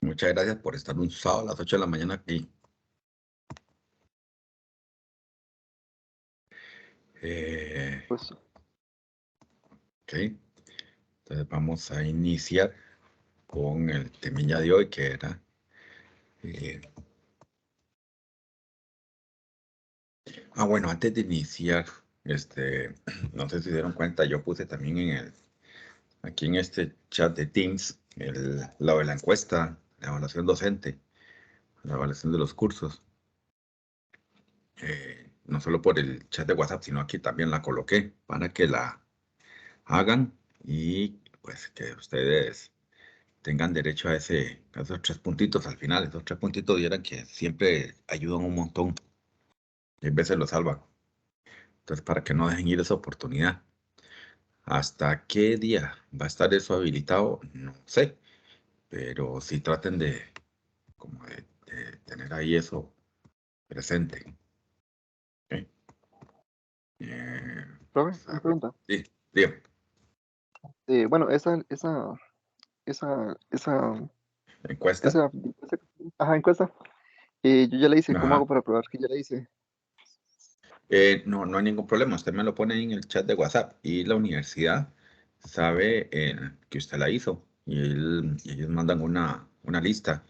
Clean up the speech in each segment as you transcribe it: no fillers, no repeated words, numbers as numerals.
Muchas gracias por estar un sábado a las 8 de la mañana aquí. Pues, Ok, entonces vamos a iniciar con el temilla de hoy que era... bueno, antes de iniciar, no sé si se dieron cuenta, yo puse también aquí en este chat de Teams lo de la encuesta, la evaluación docente, la evaluación de los cursos. No solo por el chat de WhatsApp, sino aquí también la coloqué para que la hagan y pues que ustedes tengan derecho a esos 3 puntitos al final. Esos 3 puntitos dieran que siempre ayudan un montón y a veces lo salvan. Entonces, para que no dejen ir esa oportunidad. ¿Hasta qué día va a estar eso habilitado? No sé, pero sí traten de tener ahí eso presente. ¿Ok? profe, Vamos una a ver. pregunta. Sí, dígame. Bueno, esa, Encuesta. ajá, encuesta, yo ya la hice. ¿Cómo hago Ajá. para probar que ya la hice? No, no hay ningún problema. Usted me lo pone ahí en el chat de WhatsApp y la universidad sabe que usted la hizo y ellos mandan una lista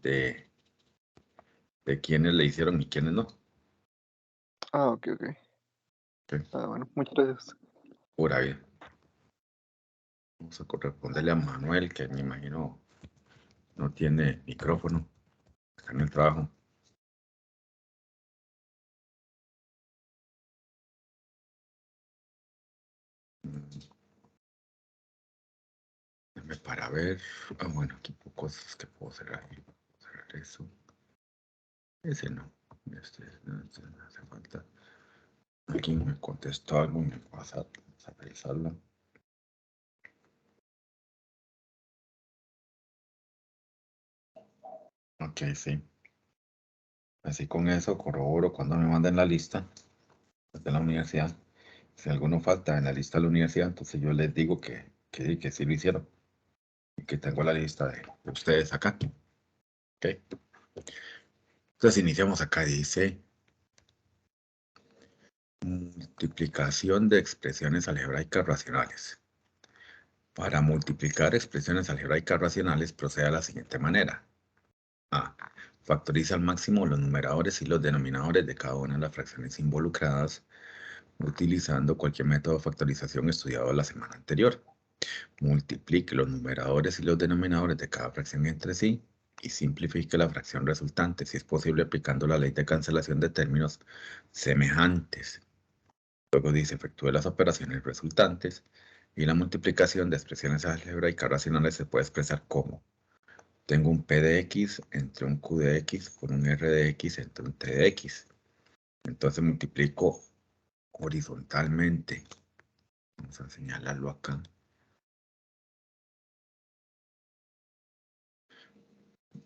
de, de quiénes le hicieron y quiénes no. Ah, ok. Ok, Bueno, muchas gracias. pura vida. Vamos a corresponderle a Manuel, que me imagino no tiene micrófono. Está en el trabajo. Déjame para ver. Bueno, aquí hay cosas que puedo cerrar. Cerrar eso. Ese no. Este no hace falta. Alguien me contestó algo en el WhatsApp. Vamos a revisarlo. Ok, sí. Así con eso corroboro cuando me manden la lista de la universidad. Si alguno falta en la lista de la universidad, entonces yo les digo que sí lo hicieron y que tengo la lista de ustedes acá. Ok. Entonces iniciamos acá. Dice multiplicación de expresiones algebraicas racionales. Para multiplicar expresiones algebraicas racionales procede de la siguiente manera. A. Factoriza al máximo los numeradores y los denominadores de cada una de las fracciones involucradas utilizando cualquier método de factorización estudiado la semana anterior. Multiplique los numeradores y los denominadores de cada fracción entre sí y simplifique la fracción resultante, si es posible aplicando la ley de cancelación de términos semejantes. Luego dice, efectúe las operaciones resultantes y la multiplicación de expresiones algebraicas racionales se puede expresar como tengo un P de X entre un Q de X por un R de X entre un T de X. Entonces multiplico horizontalmente. Vamos a señalarlo acá.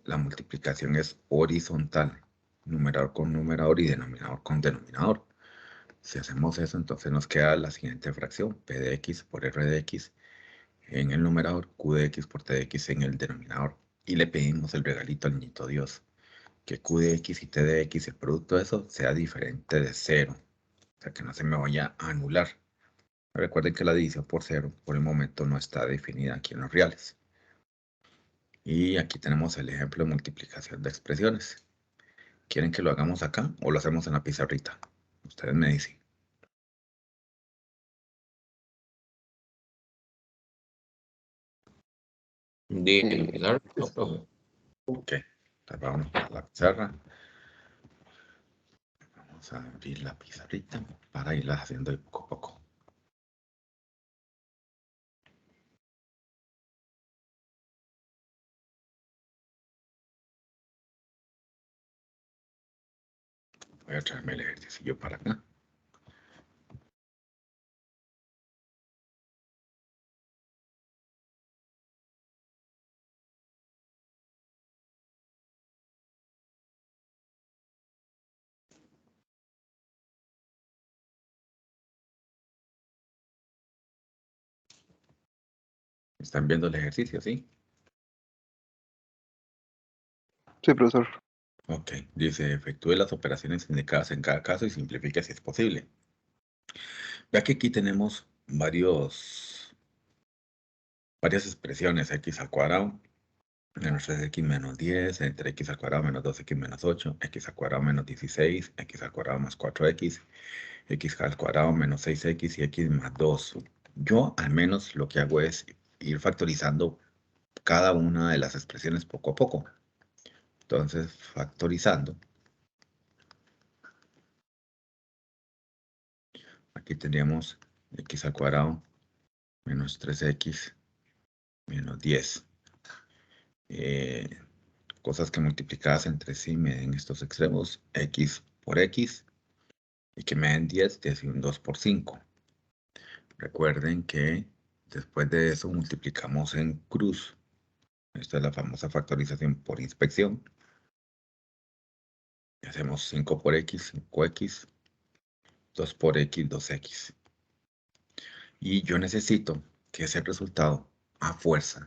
La multiplicación es horizontal, numerador con numerador y denominador con denominador. Si hacemos eso, entonces nos queda la siguiente fracción, P de X por R de X en el numerador, Q de X por T de X en el denominador. Y le pedimos el regalito al niñito Dios, que Q de X y T de X, el producto de eso, sea diferente de 0. O sea, que no se me vaya a anular. Recuerden que la división por 0 por el momento no está definida aquí en los reales. Y aquí tenemos el ejemplo de multiplicación de expresiones. ¿Quieren que lo hagamos acá o lo hacemos en la pizarrita? Ustedes me dicen. De pizarra, no, profe. Ok, entonces vamos a la pizarra. Vamos a abrir la pizarrita para irla haciendo de poco a poco. Voy a traerme el ejercicio para acá. ¿Están viendo el ejercicio, sí? Sí, profesor. Ok, dice, efectúe las operaciones indicadas en cada caso y simplifique si es posible. Ya que aquí tenemos varias expresiones, x al cuadrado, menos 3x menos 10, entre x al cuadrado menos 2x menos 8, x al cuadrado menos 16, x al cuadrado más 4x, x al cuadrado menos 6x y x más 2. Yo al menos lo que hago es ir factorizando cada una de las expresiones poco a poco. Entonces, factorizando. Aquí tendríamos x al cuadrado menos 3x menos 10. Cosas que multiplicadas entre sí me den estos extremos, x por x, y que me den 10 y un 2 por 5. Recuerden que después de eso multiplicamos en cruz. Esta es la famosa factorización por inspección. Y hacemos 5 por x, 5x, 2 por x, 2x. Y yo necesito que ese resultado a fuerza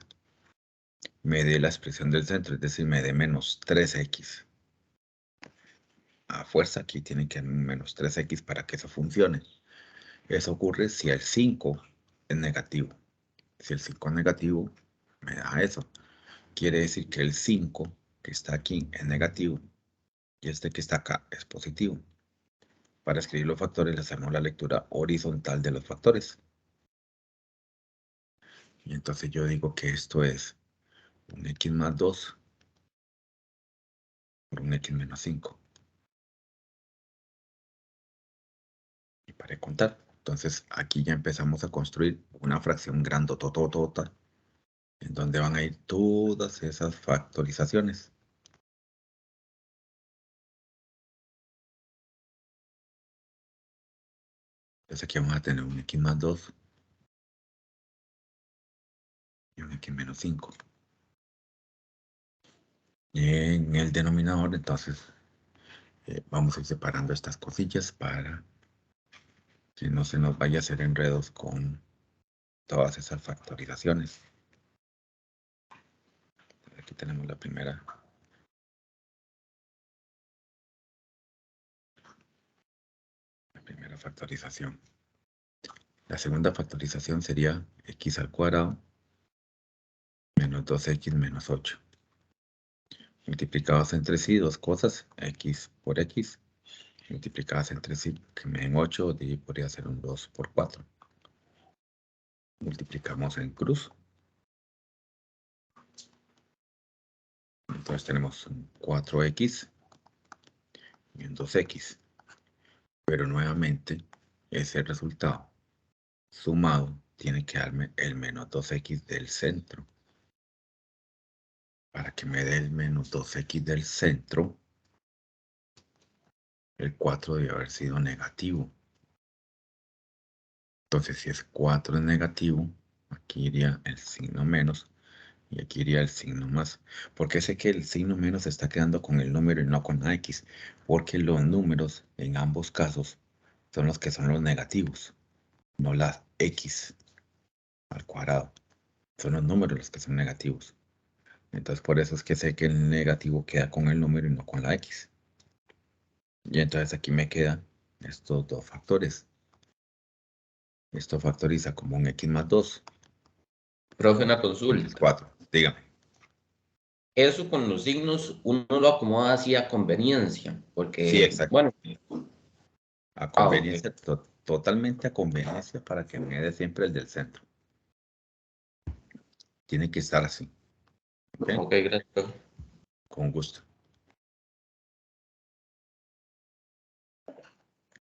me dé la expresión del centro, es decir, me dé menos 3x. A fuerza aquí tiene que haber menos 3x para que eso funcione. Eso ocurre si el 5 es negativo. Si el 5 es negativo, me da eso. Quiere decir que el 5 que está aquí es negativo y este que está acá es positivo. Para escribir los factores le hacemos la lectura horizontal de los factores. Y entonces yo digo que esto es un x más 2 por un x menos 5. Y para de contar. Entonces aquí ya empezamos a construir una fracción grandototota en donde van a ir todas esas factorizaciones. Entonces aquí vamos a tener un x más 2 y un x menos 5. Y en el denominador, entonces, vamos a ir separando estas cosillas para que no se nos vaya a hacer enredos con todas esas factorizaciones. Aquí tenemos la primera factorización. La segunda factorización sería x al cuadrado menos 2x menos 8. Multiplicados entre sí, dos cosas, x por x, multiplicadas entre sí, que me den 8, y podría ser un 2 por 4. Multiplicamos en cruz. Entonces tenemos un 4x y un 2x. Pero nuevamente, ese resultado sumado tiene que darme el menos 2x del centro. Para que me dé el menos 2x del centro, el 4 debe haber sido negativo. Entonces, si es 4 es negativo, aquí iría el signo menos y aquí iría el signo más. Porque sé que el signo menos está quedando con el número y no con la x. Porque los números en ambos casos son los que son los negativos, no las x al cuadrado. Son los números los que son negativos. Entonces, por eso es que sé que el negativo queda con el número y no con la x. Y entonces aquí me quedan estos dos factores. Esto factoriza como un x más 2. Profe, una X consulta. 4. Dígame. Eso con los signos uno lo acomoda así a conveniencia, Sí, porque, exacto. bueno, A ok. conveniencia, totalmente a conveniencia para que me dé siempre el del centro. Tiene que estar así. ¿Ok? Ok, gracias, profe. Con gusto.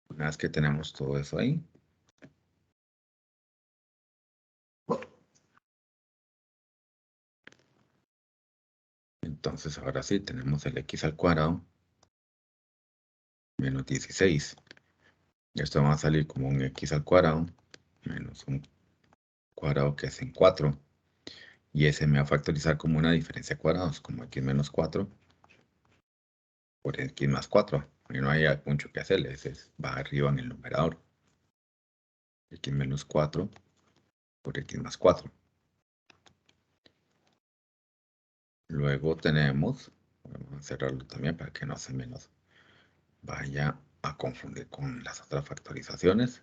Una vez que tenemos todo eso ahí. Entonces ahora sí tenemos el x al cuadrado menos 16. Esto va a salir como un x al cuadrado menos un cuadrado que es en 4. Y ese me va a factorizar como una diferencia de cuadrados, como x menos 4 por x más 4. Y no hay mucho que hacerle, ese va arriba en el numerador. X menos 4 por x más 4. Luego tenemos Vamos a cerrarlo también para que no se me nos vaya a confundir con las otras factorizaciones.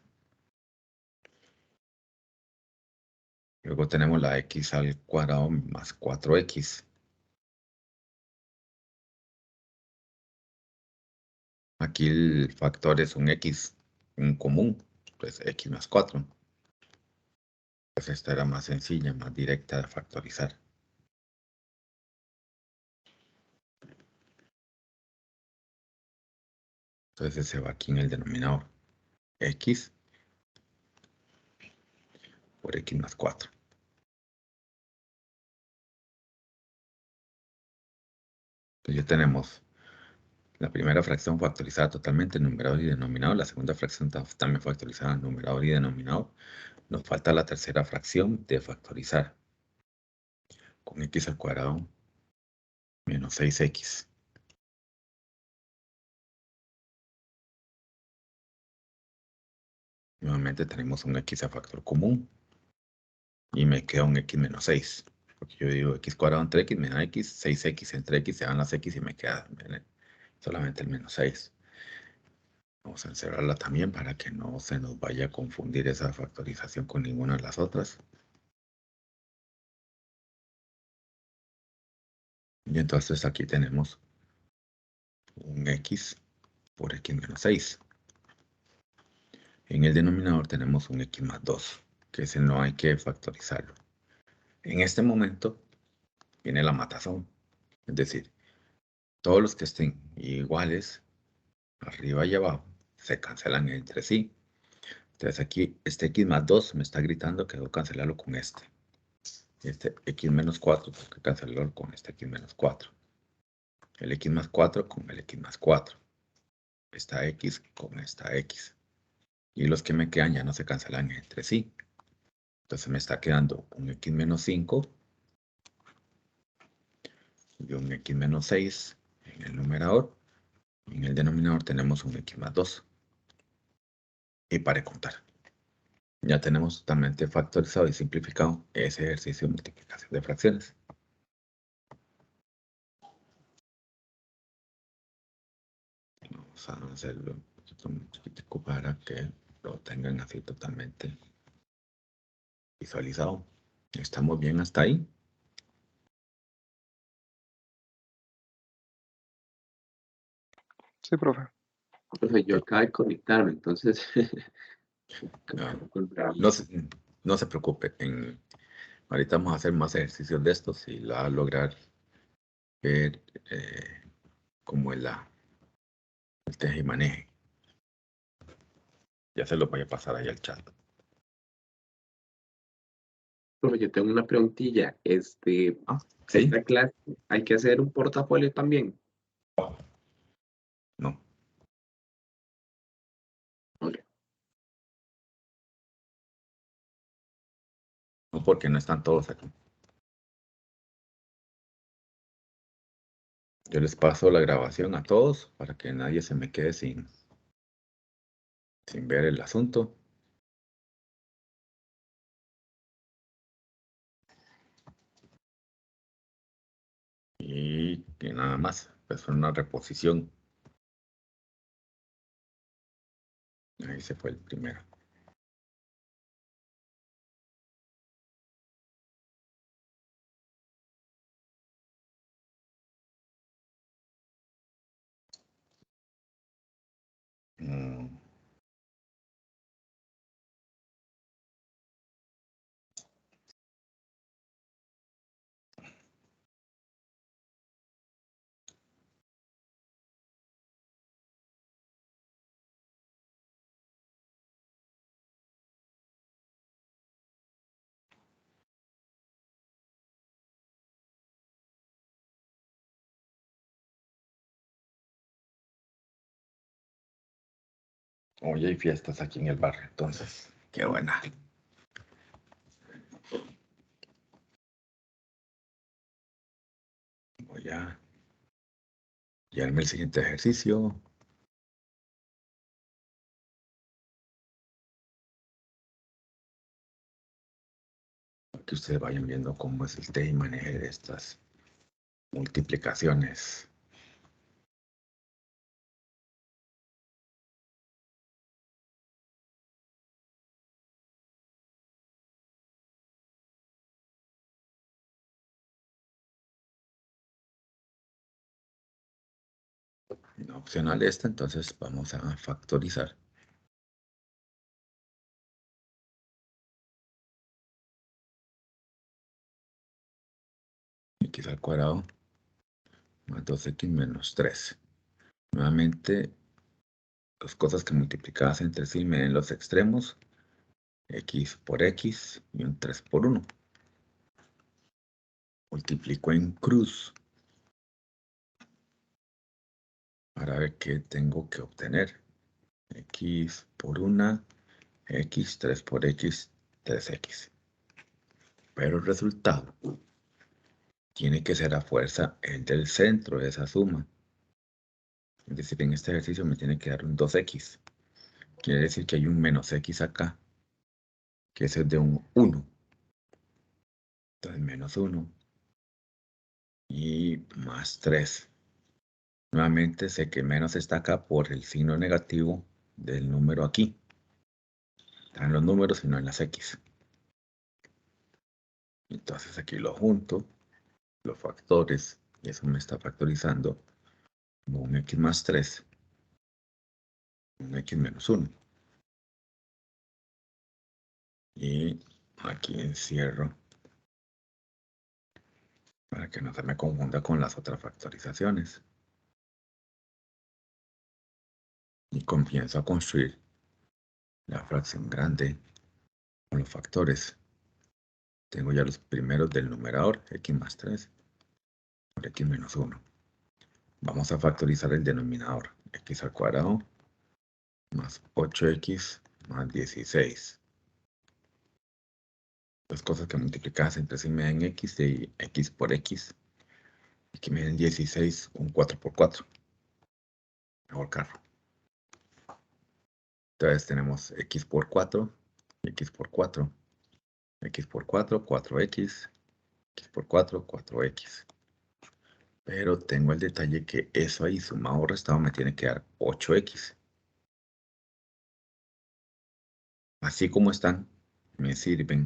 Luego tenemos la x al cuadrado más 4x. Aquí el factor es un x, un común, pues x más 4. Pues esta era más sencilla, más directa de factorizar. Entonces se va aquí en el denominador. X por x más 4. Entonces ya tenemos la primera fracción factorizada totalmente en numerador y denominador. La segunda fracción también factorizada en numerador y denominador. Nos falta la tercera fracción de factorizar. Con x al cuadrado menos 6x. Nuevamente tenemos un x a factor común. Y me queda un x menos 6. Porque yo digo x cuadrado entre x me da x, 6x entre x se dan las x y me queda solamente el menos 6. Vamos a encerrarla también para que no se nos vaya a confundir esa factorización con ninguna de las otras. Y entonces aquí tenemos un x por x menos 6. En el denominador tenemos un x más 2, que ese no hay que factorizarlo. En este momento viene la matazón. Es decir, todos los que estén iguales, arriba y abajo, se cancelan entre sí. Entonces aquí este x más 2 me está gritando que debo cancelarlo con este. Este x menos 4 tengo que cancelarlo con este x menos 4. El x más 4 con el x más 4. Esta x con esta x. Y los que me quedan ya no se cancelan entre sí. Entonces me está quedando un x menos 5 y un x menos 6 en el numerador. Y en el denominador tenemos un x más 2. Y para contar. Ya tenemos totalmente factorizado y simplificado ese ejercicio de multiplicación de fracciones. Vamos a hacerlo un poquitico para que lo tengan así totalmente visualizado. ¿Estamos bien hasta ahí? Sí, profe. Profe, yo acabo de conectarme, entonces. No se preocupe. Ahorita vamos a hacer más ejercicios de estos y la va a lograr ver cómo es el teje y maneje. Ya se lo voy a pasar ahí al chat. Profe, yo tengo una preguntilla. ¿Sí? Esta clase, ¿hay que hacer un portafolio también? No. Ok. No, porque no están todos aquí. Yo les paso la grabación a todos para que nadie se me quede sin ver el asunto. Y que nada más, pues fue una reposición. Ahí se fue el primero. Hoy hay fiestas aquí en el barrio, entonces, qué buena. Voy a llevarme el siguiente ejercicio. Que ustedes vayan viendo cómo es el tema y maneje de estas multiplicaciones no opcional esta, entonces vamos a factorizar. X al cuadrado más 2x menos 3. Nuevamente, las cosas que multiplicadas entre sí me den los extremos, x por x y un 3 por 1. Multiplico en cruz para ver qué tengo que obtener. X por 1, x, 3 por x, 3x. Pero el resultado tiene que ser a fuerza el del centro de esa suma. Es decir, en este ejercicio me tiene que dar un 2x. Quiere decir que hay un menos x acá, que es el de un 1. Entonces menos 1 y más 3. Nuevamente sé que menos está acá por el signo negativo del número aquí. Está en los números y no en las x. Entonces aquí lo junto, los factores, y eso me está factorizando como un x más 3, un x menos 1. Y aquí encierro para que no se me confunda con las otras factorizaciones. Y comienzo a construir la fracción grande con los factores. Tengo ya los primeros del numerador, x más 3 por x menos 1. Vamos a factorizar el denominador, x al cuadrado más 8x más 16. Las cosas que multiplicadas entre sí me dan x y x por x. Aquí me dan 16, un 4 por 4. Mejor carro. Entonces tenemos x por 4, x por 4, x por 4, 4x, x por 4, 4x. Pero tengo el detalle que eso ahí sumado o restado me tiene que dar 8x. Así como están, me sirven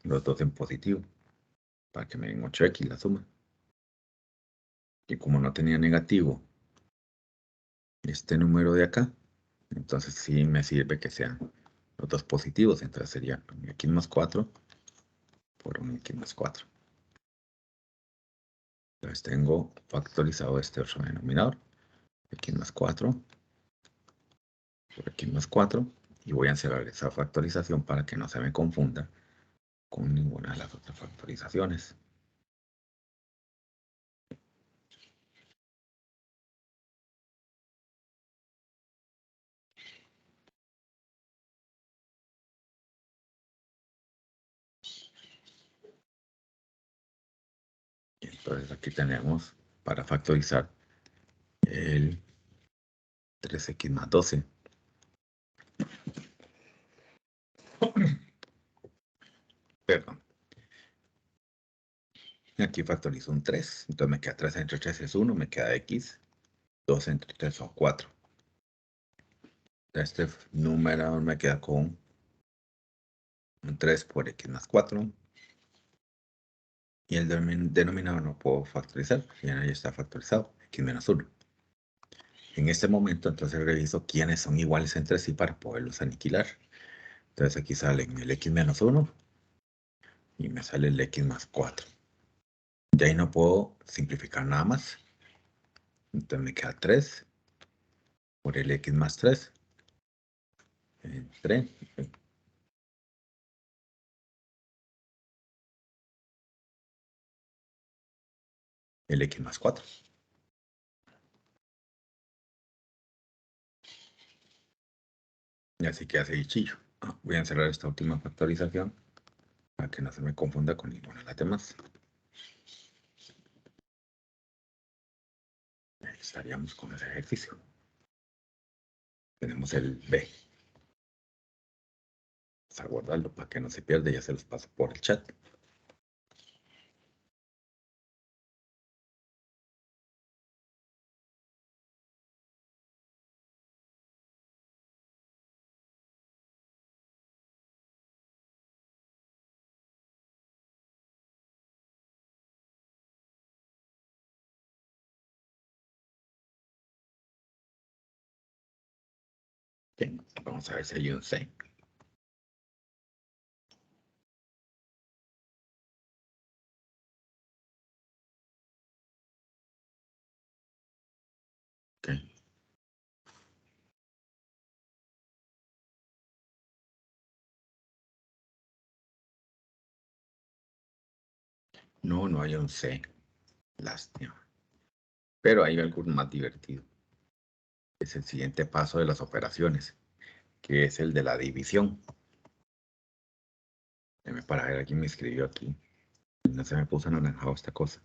los dos en positivo para que me den 8x la suma. Y como no tenía negativo este número de acá, entonces sí me sirve que sean los dos positivos. Entonces sería un x más 4 por un x más 4. Entonces tengo factorizado este otro denominador, x más 4 por x más 4. Y voy a encerrar esa factorización para que no se me confunda con ninguna de las otras factorizaciones. Y entonces aquí tenemos para factorizar el 3x más 12. Perdón. Aquí factorizo un 3. Entonces me queda 3 entre 3 es 1. Me queda x. 2 entre 3 son 4. Este numerador me queda con un 3 por x más 4. Y el denominador no puedo factorizar. Ya está factorizado. X menos 1. En este momento entonces reviso quiénes son iguales entre sí para poderlos aniquilar. Entonces aquí salen el x menos 1 y me sale el x más 4. De ahí no puedo simplificar nada más. Entonces me queda 3 por el x más 3. Entre el x más 4. Y así queda sencillo. Voy a encerrar esta última factorización para que no se me confunda con ninguna de las demás. Ahí estaríamos con ese ejercicio. Tenemos el B. Vamos a guardarlo para que no se pierda. Ya se los paso por el chat. Bien, vamos a ver si hay un C. Ok. No, no hay un C. Lástima. Pero hay algo más divertido. Es el siguiente paso de las operaciones, que es el de la división. Déjame para ver, alguien me escribió aquí. No se me puso anaranjado esta cosa.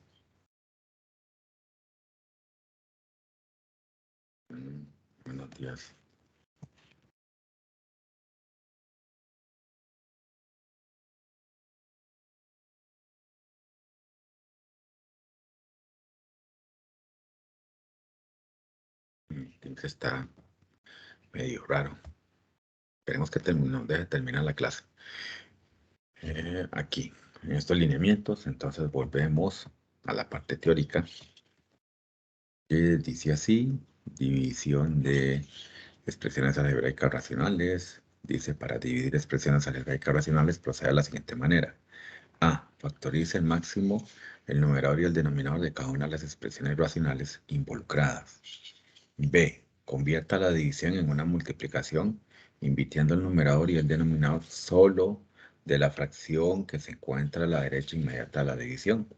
Buenos días. Teams está medio raro. Esperemos que nos deje terminar la clase. Aquí, en estos lineamientos, entonces volvemos a la parte teórica. Que dice así, división de expresiones algebraicas racionales. Dice, para dividir expresiones algebraicas racionales procede de la siguiente manera. A. Factorice el máximo, el numerador y el denominador de cada una de las expresiones racionales involucradas. B. Convierta la división en una multiplicación, invirtiendo el numerador y el denominador solo de la fracción que se encuentra a la derecha inmediata a la división.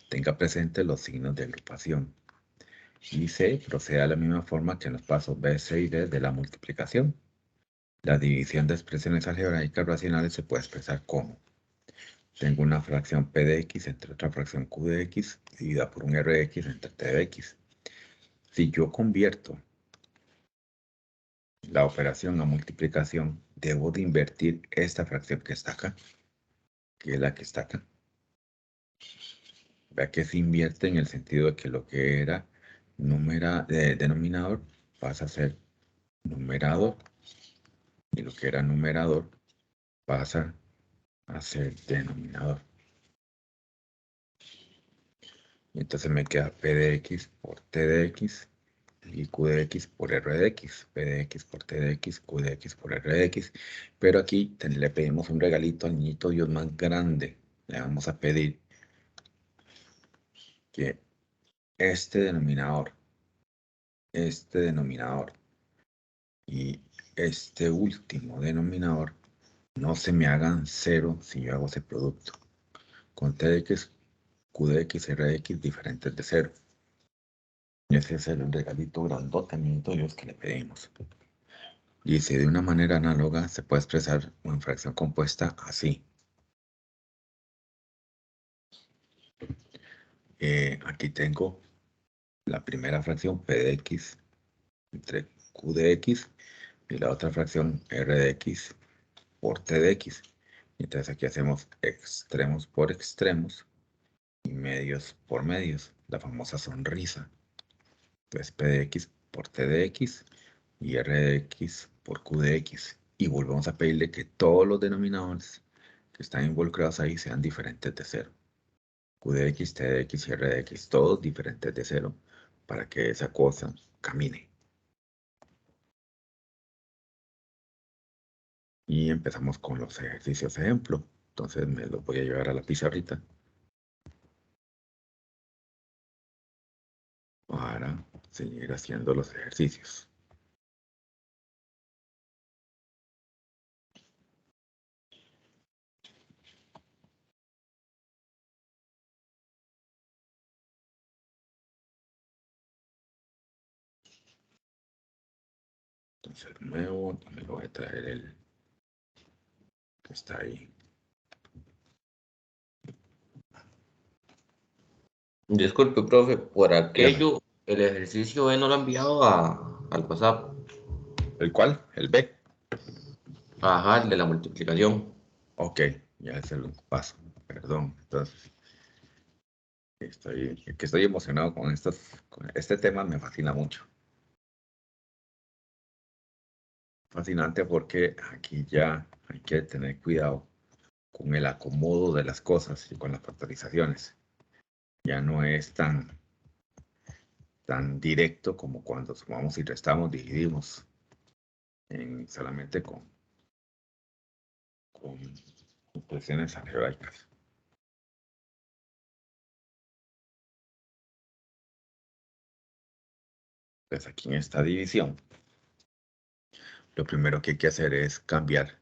Tenga presente los signos de agrupación. Y C. Proceda de la misma forma que en los pasos B, C y D de la multiplicación. La división de expresiones algebraicas racionales se puede expresar como: tengo una fracción P de X entre otra fracción Q de X dividida por un R de X entre T de X. Si yo convierto la operación a multiplicación, debo de invertir esta fracción que está acá, que es la que está acá. Vea que se invierte en el sentido de que lo que era denominador pasa a ser numerador, y lo que era numerador pasa a ser denominador. Y entonces me queda P de X por T de X y Q de X por R de X, P de X por T de X, Q de X por R de X. Pero aquí le pedimos un regalito al niñito Dios más grande. Le vamos a pedir que este denominador y este último denominador no se me hagan cero si yo hago ese producto. Con T de X, Q de X, R de X diferentes de cero. Y ese es el regalito grandote, niñito Dios, que le pedimos. Dice, de una manera análoga se puede expresar una fracción compuesta así. Aquí tengo la primera fracción P de X entre Q de X y la otra fracción R de X por T de X. Entonces aquí hacemos extremos por extremos y medios por medios, la famosa sonrisa. Entonces P de X por T de X y R de X por Q de X. Y volvemos a pedirle que todos los denominadores que están involucrados ahí sean diferentes de cero. Q de X, T de X y R de X, todos diferentes de cero, para que esa cosa camine. Y empezamos con los ejercicios ejemplo. Entonces me los voy a llevar a la pizarrita para seguir haciendo los ejercicios. Entonces nuevo, también lo voy a traer el que está ahí. Disculpe, profe, por Dígame. aquello, el ejercicio B no lo ha enviado al WhatsApp. ¿El cuál? El B. Ajá, el de la multiplicación. Ok, ya se lo paso. Perdón. Entonces, estoy emocionado con este tema, me fascina mucho. Fascinante porque aquí ya hay que tener cuidado con el acomodo de las cosas y con las factorizaciones. Ya no es tan directo como cuando sumamos y restamos, dividimos. solamente con expresiones algebraicas. Pues aquí en esta división, lo primero que hay que hacer es cambiar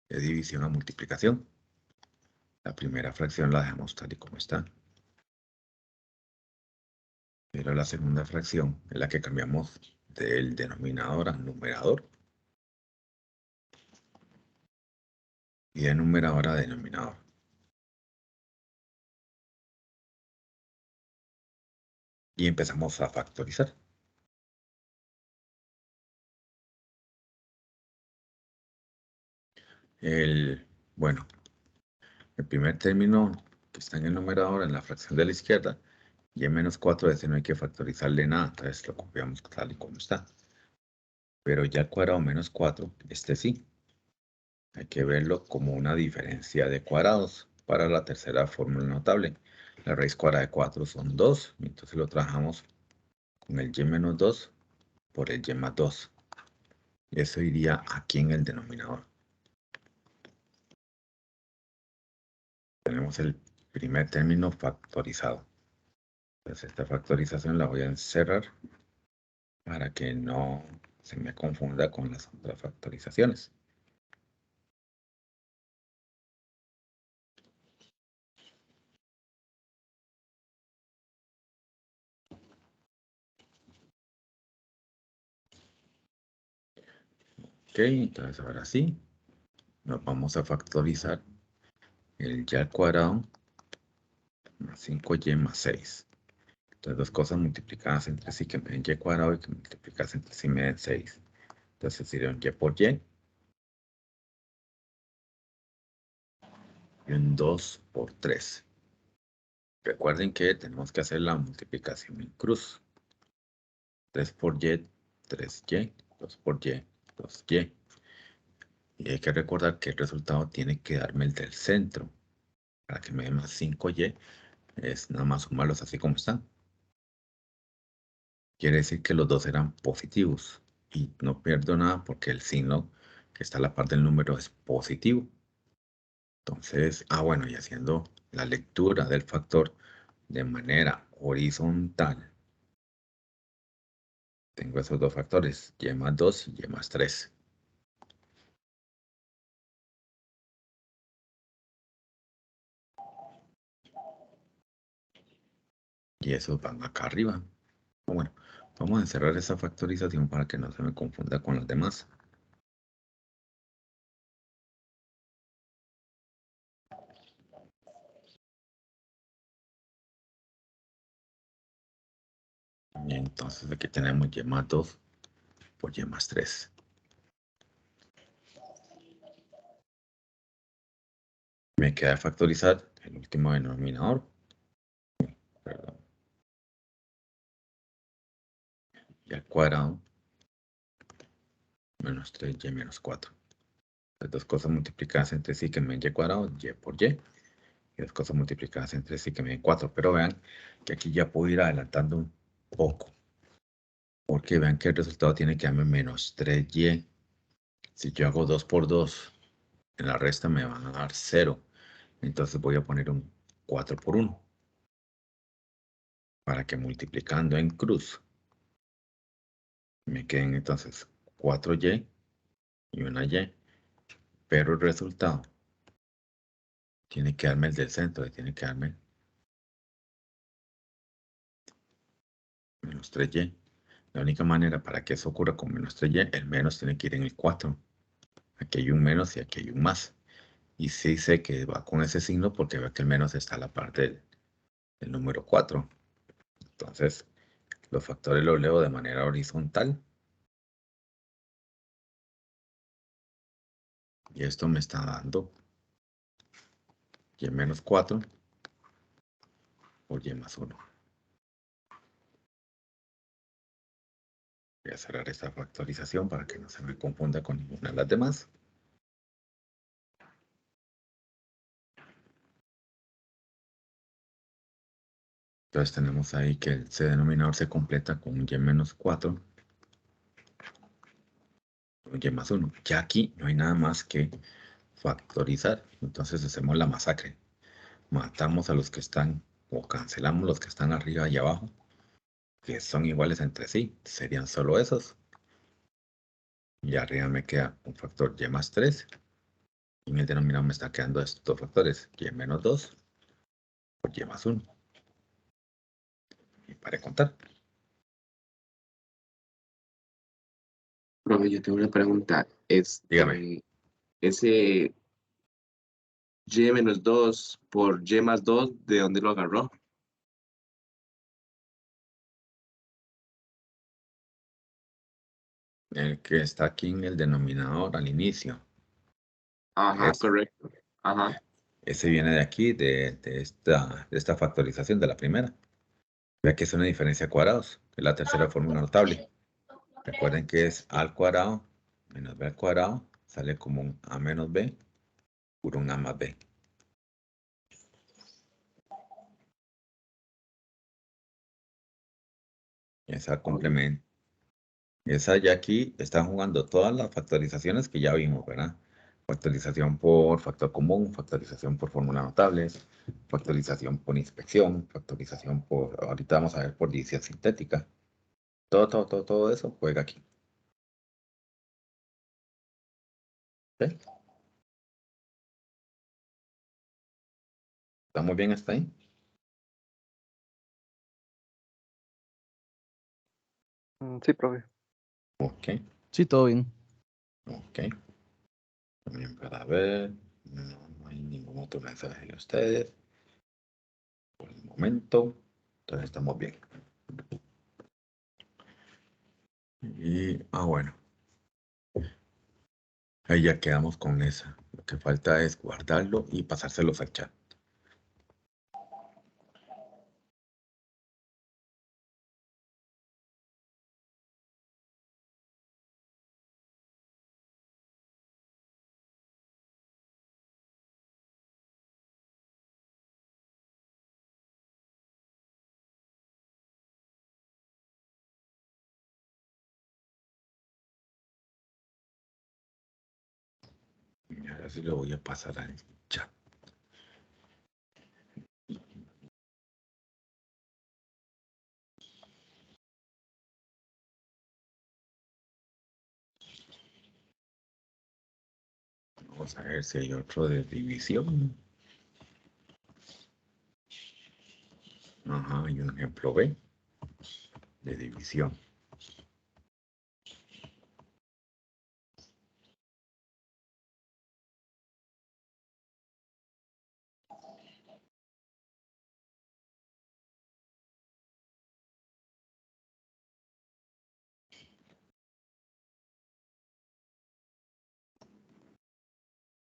de división a multiplicación. La primera fracción la dejamos tal y como está. Pero la segunda fracción es la que cambiamos del denominador al numerador. Y de numerador a denominador. Y empezamos a factorizar. Bueno, el primer término que está en el numerador, en la fracción de la izquierda, y en menos 4, ese no hay que factorizarle nada, entonces lo copiamos tal y como está. Pero ya el cuadrado menos 4, este sí. Hay que verlo como una diferencia de cuadrados para la tercera fórmula notable. La raíz cuadrada de 4 son 2, entonces lo trabajamos con el y menos 2 por el y más 2. Y eso iría aquí en el denominador. Tenemos el primer término factorizado. Entonces esta factorización la voy a encerrar para que no se me confunda con las otras factorizaciones. Ok, entonces ahora sí, nos vamos a factorizar el y al cuadrado más 5y más 6. Entonces dos cosas multiplicadas entre sí que me den y cuadrado y que multiplicadas entre sí me den 6. Entonces sería un y por y y un 2 por 3. Recuerden que tenemos que hacer la multiplicación en cruz. 3 por y, 3y, 2 por y, 2y. Y hay que recordar que el resultado tiene que darme el del centro. Para que me dé más 5y, es nada más sumarlos así como están. Quiere decir que los dos eran positivos. Y no pierdo nada porque el signo que está a la par del número es positivo. Entonces, bueno, y haciendo la lectura del factor de manera horizontal, tengo esos dos factores, y más 2 y y más 3. Y esos van acá arriba. Bueno, vamos a encerrar esa factorización para que no se me confunda con las demás. Y entonces aquí tenemos y más 2 por y más 3. Me queda factorizar el último denominador. Perdón. Y al cuadrado menos 3y menos 4. Las dos cosas multiplicadas entre sí que me den y cuadrado, y por y. Y dos cosas multiplicadas entre sí que me den 4. Pero vean que aquí ya puedo ir adelantando un poco. Porque vean que el resultado tiene que darme menos 3y. Si yo hago 2 por 2, en la resta me van a dar 0. Entonces voy a poner un 4 por 1. Para que multiplicando en cruz me queden entonces 4y y una y. Pero el resultado tiene que darme el del centro, tiene que darme menos 3y. La única manera para que eso ocurra con menos 3y, el menos tiene que ir en el 4. Aquí hay un menos y aquí hay un más. Y sí sé que va con ese signo porque veo que el menos está a la parte del número 4. Entonces, los factores los leo de manera horizontal. Y esto me está dando y menos 4 por y más 1. Voy a cerrar esta factorización para que no se me confunda con ninguna de las demás. Entonces tenemos ahí que ese denominador se completa con un y menos 4 y más 1. Ya aquí no hay nada más que factorizar. Entonces hacemos la masacre. Matamos a los que están, o cancelamos los que están arriba y abajo, que son iguales entre sí. Serían solo esos. Y arriba me queda un factor y más 3. Y en el denominador me está quedando estos dos factores, y menos 2 por y más 1. Y para contar. Profe, yo tengo una pregunta. Dígame. Ese y menos 2 por y más 2, ¿de dónde lo agarró? El que está aquí en el denominador al inicio. Ajá, Es, correcto. Ajá. ese viene de aquí, de esta factorización de la primera. Vea que es una diferencia de cuadrados, que es la tercera fórmula notable. Recuerden que es a al cuadrado menos b al cuadrado, sale como un a menos b por un a más b. Esa complementa. Esa ya aquí están jugando todas las factorizaciones que ya vimos, ¿verdad? Factorización por factor común, factorización por fórmula notables, factorización por inspección, factorización por, ahorita vamos a ver por división sintética. Todo eso juega aquí. ¿Sí? ¿Estamos bien hasta ahí? Sí, profe. Ok, Sí, todo bien. ok. También para ver, no hay ningún otro mensaje de ustedes por el momento. Entonces estamos bien. Y, bueno. Ahí ya quedamos con esa. Lo que falta es guardarlo y pasárselos al chat. Y ahora sí lo voy a pasar al chat. Vamos a ver si hay otro de división. Ajá, hay un ejemplo B de división.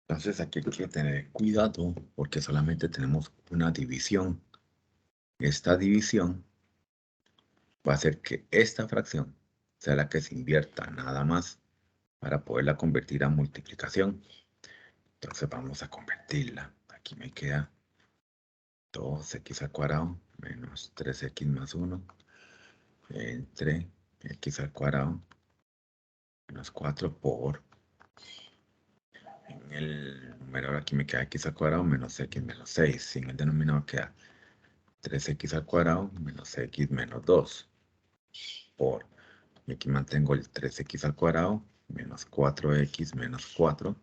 Entonces aquí hay que tener cuidado porque solamente tenemos una división. Esta división va a hacer que esta fracción sea la que se invierta nada más para poderla convertir a multiplicación. Entonces vamos a convertirla. Aquí me queda 2x al cuadrado menos 3x más 1 entre x al cuadrado menos 4 por, en el numerador aquí me queda x al cuadrado menos x menos 6, y en el denominador queda 3x al cuadrado menos x menos 2 por, y aquí mantengo el 3x al cuadrado menos 4x menos 4,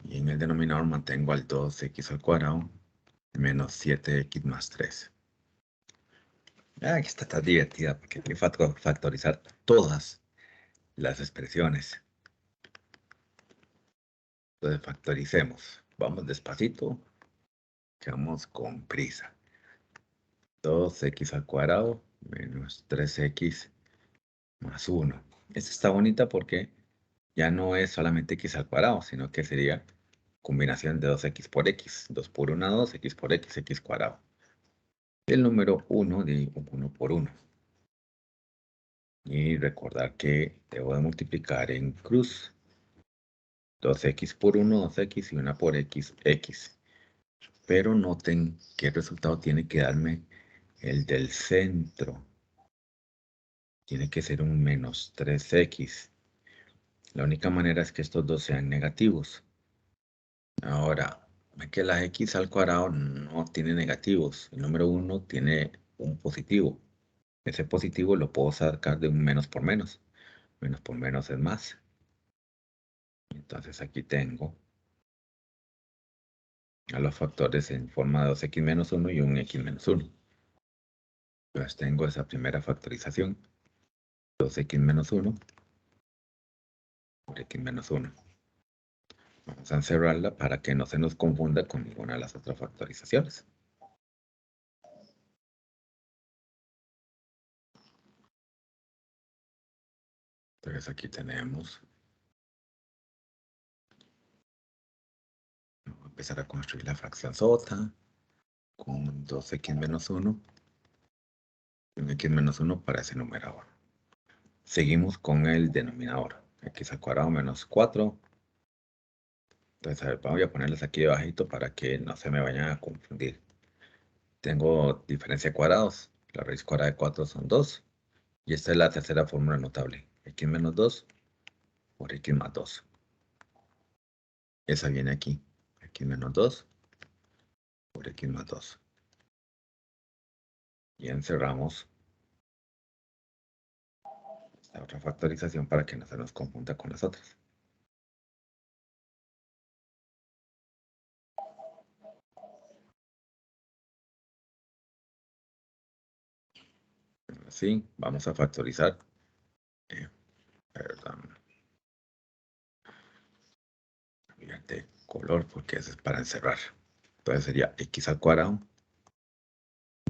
y en el denominador mantengo al 2x al cuadrado menos 7x más 3. Esta está divertida porque hay que factorizar todas las expresiones. Entonces factoricemos. Vamos despacito, que vamos con prisa. 2x al cuadrado menos 3x más 1. Esta está bonita porque ya no es solamente x al cuadrado, sino que sería combinación de 2x por x. 2 por 1, 2, x por x, x cuadrado. El número 1 de 1 por 1. Y recordar que debo de multiplicar en cruz. 2x por 1, 2x y 1 por x, x. Pero noten qué resultado tiene que darme el del centro. Tiene que ser un menos 3x. La única manera es que estos dos sean negativos. Ahora, ve que la x al cuadrado no tiene negativos. El número 1 tiene un positivo. Ese positivo lo puedo sacar de un menos por menos. Menos por menos es más. Entonces aquí tengo a los factores en forma de 2x menos 1 y un x menos 1. Entonces tengo esa primera factorización. 2x menos 1 por x menos 1. Vamos a encerrarla para que no se nos confunda con ninguna de las otras factorizaciones. Entonces aquí tenemos. Vamos a empezar a construir la fracción sota con 2x menos 1 y un x menos 1 para ese numerador. Seguimos con el denominador. X al cuadrado menos 4. Entonces, a ver, voy a ponerles aquí debajito para que no se me vayan a confundir. Tengo diferencia de cuadrados. La raíz cuadrada de 4 son 2. Y esta es la tercera fórmula notable. X menos 2 por X más 2. Esa viene aquí. X menos 2 por X más 2. Y encerramos esta otra factorización para que no se nos confunda con las otras. Así, vamos a factorizar. Perdón. Fíjate, color, porque ese es para encerrar. Entonces sería x al cuadrado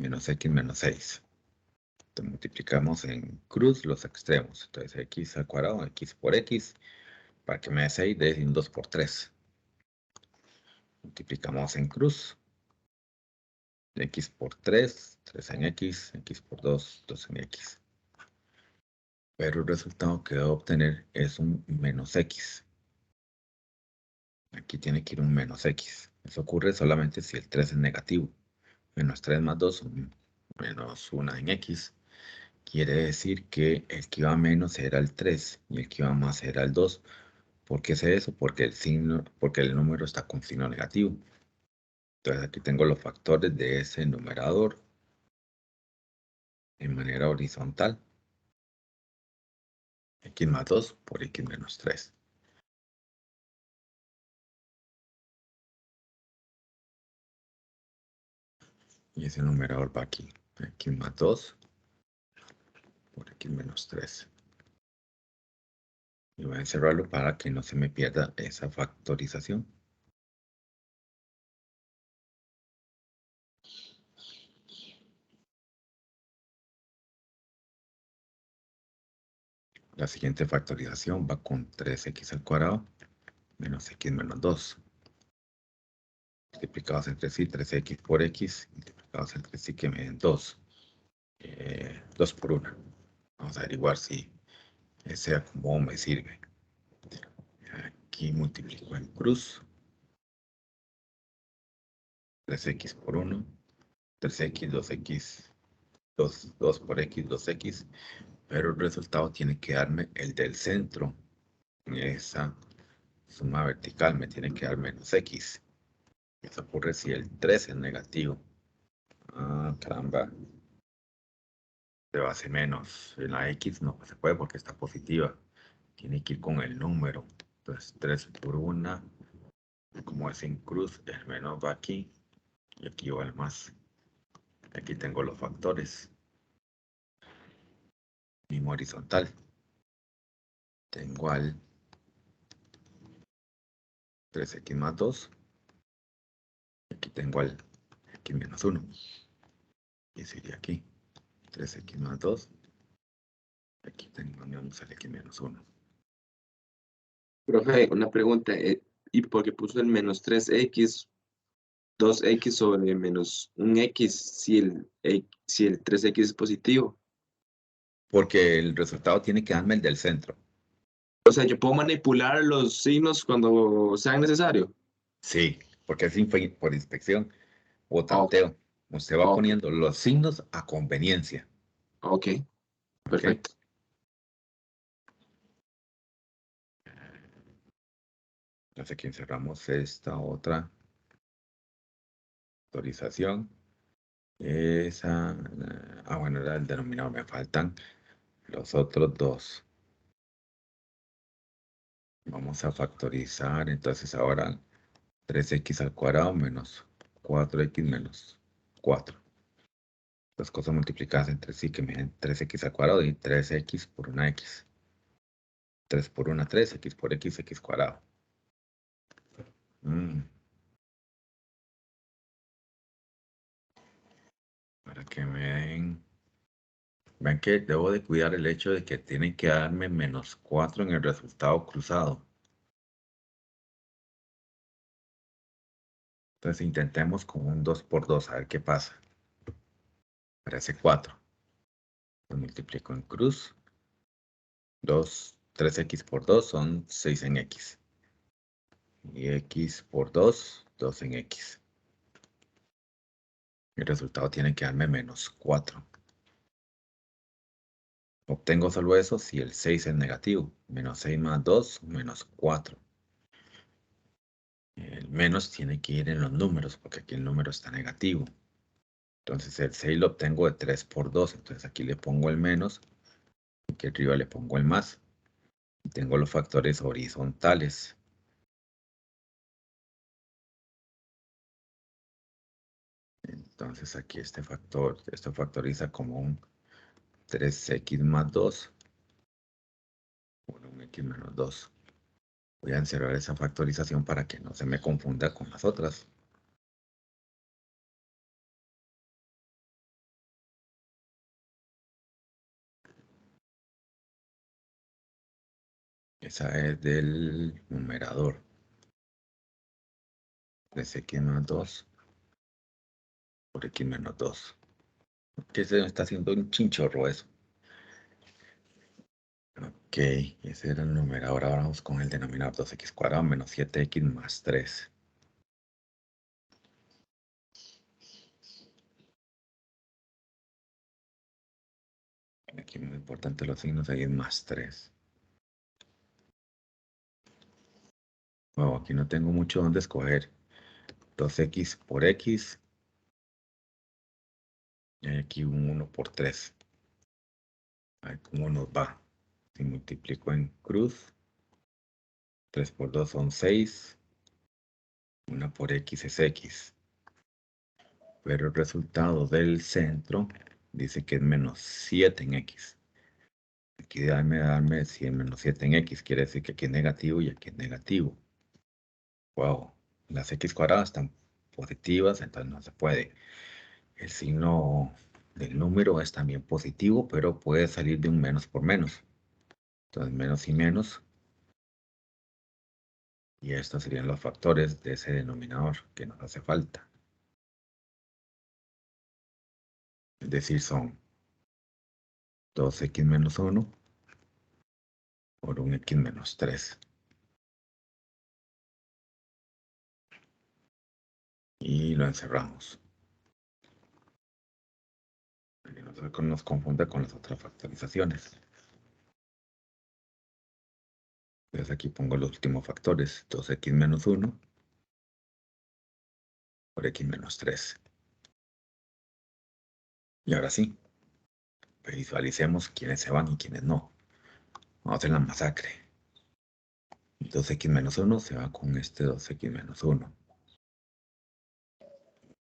menos x menos 6. Entonces multiplicamos en cruz los extremos. Entonces x al cuadrado, x por x, para que me dé 6, de un 2 por 3. Multiplicamos en cruz. X por 3, 3 en x, x por 2, 2 en x. Pero el resultado que debo obtener es un menos x. Aquí tiene que ir un menos x. Eso ocurre solamente si el 3 es negativo. Menos 3 más 2 son menos 1 en x. Quiere decir que el que iba menos era el 3 y el que iba más era el 2. ¿Por qué sé eso? Porque el número está con signo negativo. Entonces aquí tengo los factores de ese numerador en manera horizontal. X más 2 por x menos 3. Y ese numerador va aquí. X más 2 por x menos 3. Y voy a encerrarlo para que no se me pierda esa factorización. La siguiente factorización va con 3x al cuadrado menos x menos 2. Multiplicados entre sí, 3x por x, multiplicados entre sí que me den 2. 2 por 1. Vamos a averiguar si ese acomodo me sirve. Aquí multiplico en cruz. 3x por 1. 3x, 2x, 2 por x, 2x. Pero el resultado tiene que darme el del centro. Esa suma vertical me tiene que dar menos x. Eso ocurre si el 3 es negativo. Ah, caramba. De base menos. En la x no se puede porque está positiva. Tiene que ir con el número. Entonces 3 por 1. Como es en cruz, el menos va aquí. Y aquí va el más. Aquí tengo los factores. Mismo horizontal. Tengo al 3x más 2. Aquí tengo al x menos 1. Y sería aquí. 3x más 2. Aquí tenemos el x menos 1. Profe, una pregunta. ¿Y por qué puso el menos 3x, 2x sobre menos un x si el 3x es positivo? Porque el resultado tiene que darme el del centro. O sea, yo puedo manipular los signos cuando sea necesario. Sí, porque es por inspección o Ok, tanteo. Usted va ok, poniendo los signos a conveniencia. ok, ¿Ok? perfecto. Entonces aquí encerramos esta otra factorización. Esa, bueno, era el denominador, me faltan los otros dos. Vamos a factorizar, entonces ahora 3x al cuadrado menos 4x menos 4. Las cosas multiplicadas entre sí que me den 3x al cuadrado y 3x por una x. 3 por una 3, x por x, x cuadrado. Para que me den... Vean que debo de cuidar el hecho de que tienen que darme menos 4 en el resultado cruzado. Entonces intentemos con un 2 por 2, a ver qué pasa. Parece 4. Lo multiplico en cruz. 3x por 2 son 6 en x. Y x por 2, 2 en x. El resultado tiene que darme menos 4. Obtengo solo eso si el 6 es negativo. Menos 6 más 2, menos 4. El menos tiene que ir en los números, porque aquí el número está negativo. Entonces el 6 lo obtengo de 3 por 2. Entonces aquí le pongo el menos. Aquí arriba le pongo el más. Y tengo los factores horizontales. Entonces aquí este factor, esto factoriza como un 3x más 2 por un x menos 2. Voy a encerrar esa factorización para que no se me confunda con las otras. Esa es del numerador. 3x más 2 por x menos 2. Que se me está haciendo un chinchorro eso. Ok, ese era el numerador. Ahora vamos con el denominador. 2x cuadrado menos 7x más 3. Aquí muy importante los signos, ahí es más 3. Wow, aquí no tengo mucho donde escoger. 2x por x. Y hay aquí un 1 por 3. A ver cómo nos va. Si multiplico en cruz. 3 por 2 son 6. 1 por x es x. Pero el resultado del centro dice que es menos 7 en x. Aquí darme si es menos 7 en x. Quiere decir que aquí es negativo y aquí es negativo. Wow. Las x cuadradas están positivas, entonces no se puede. El signo del número es también positivo, pero puede salir de un menos por menos. Entonces menos y menos. Y estos serían los factores de ese denominador que nos hace falta. Es decir, son 2x menos 1 por un x menos 3. Y lo encerramos. Para que no nos confunda con las otras factorizaciones. Entonces aquí pongo los últimos factores. 2x menos 1 por x menos 3. Y ahora sí, visualicemos quiénes se van y quiénes no. Vamos a hacer la masacre. 2x menos 1 se va con este 2x menos 1.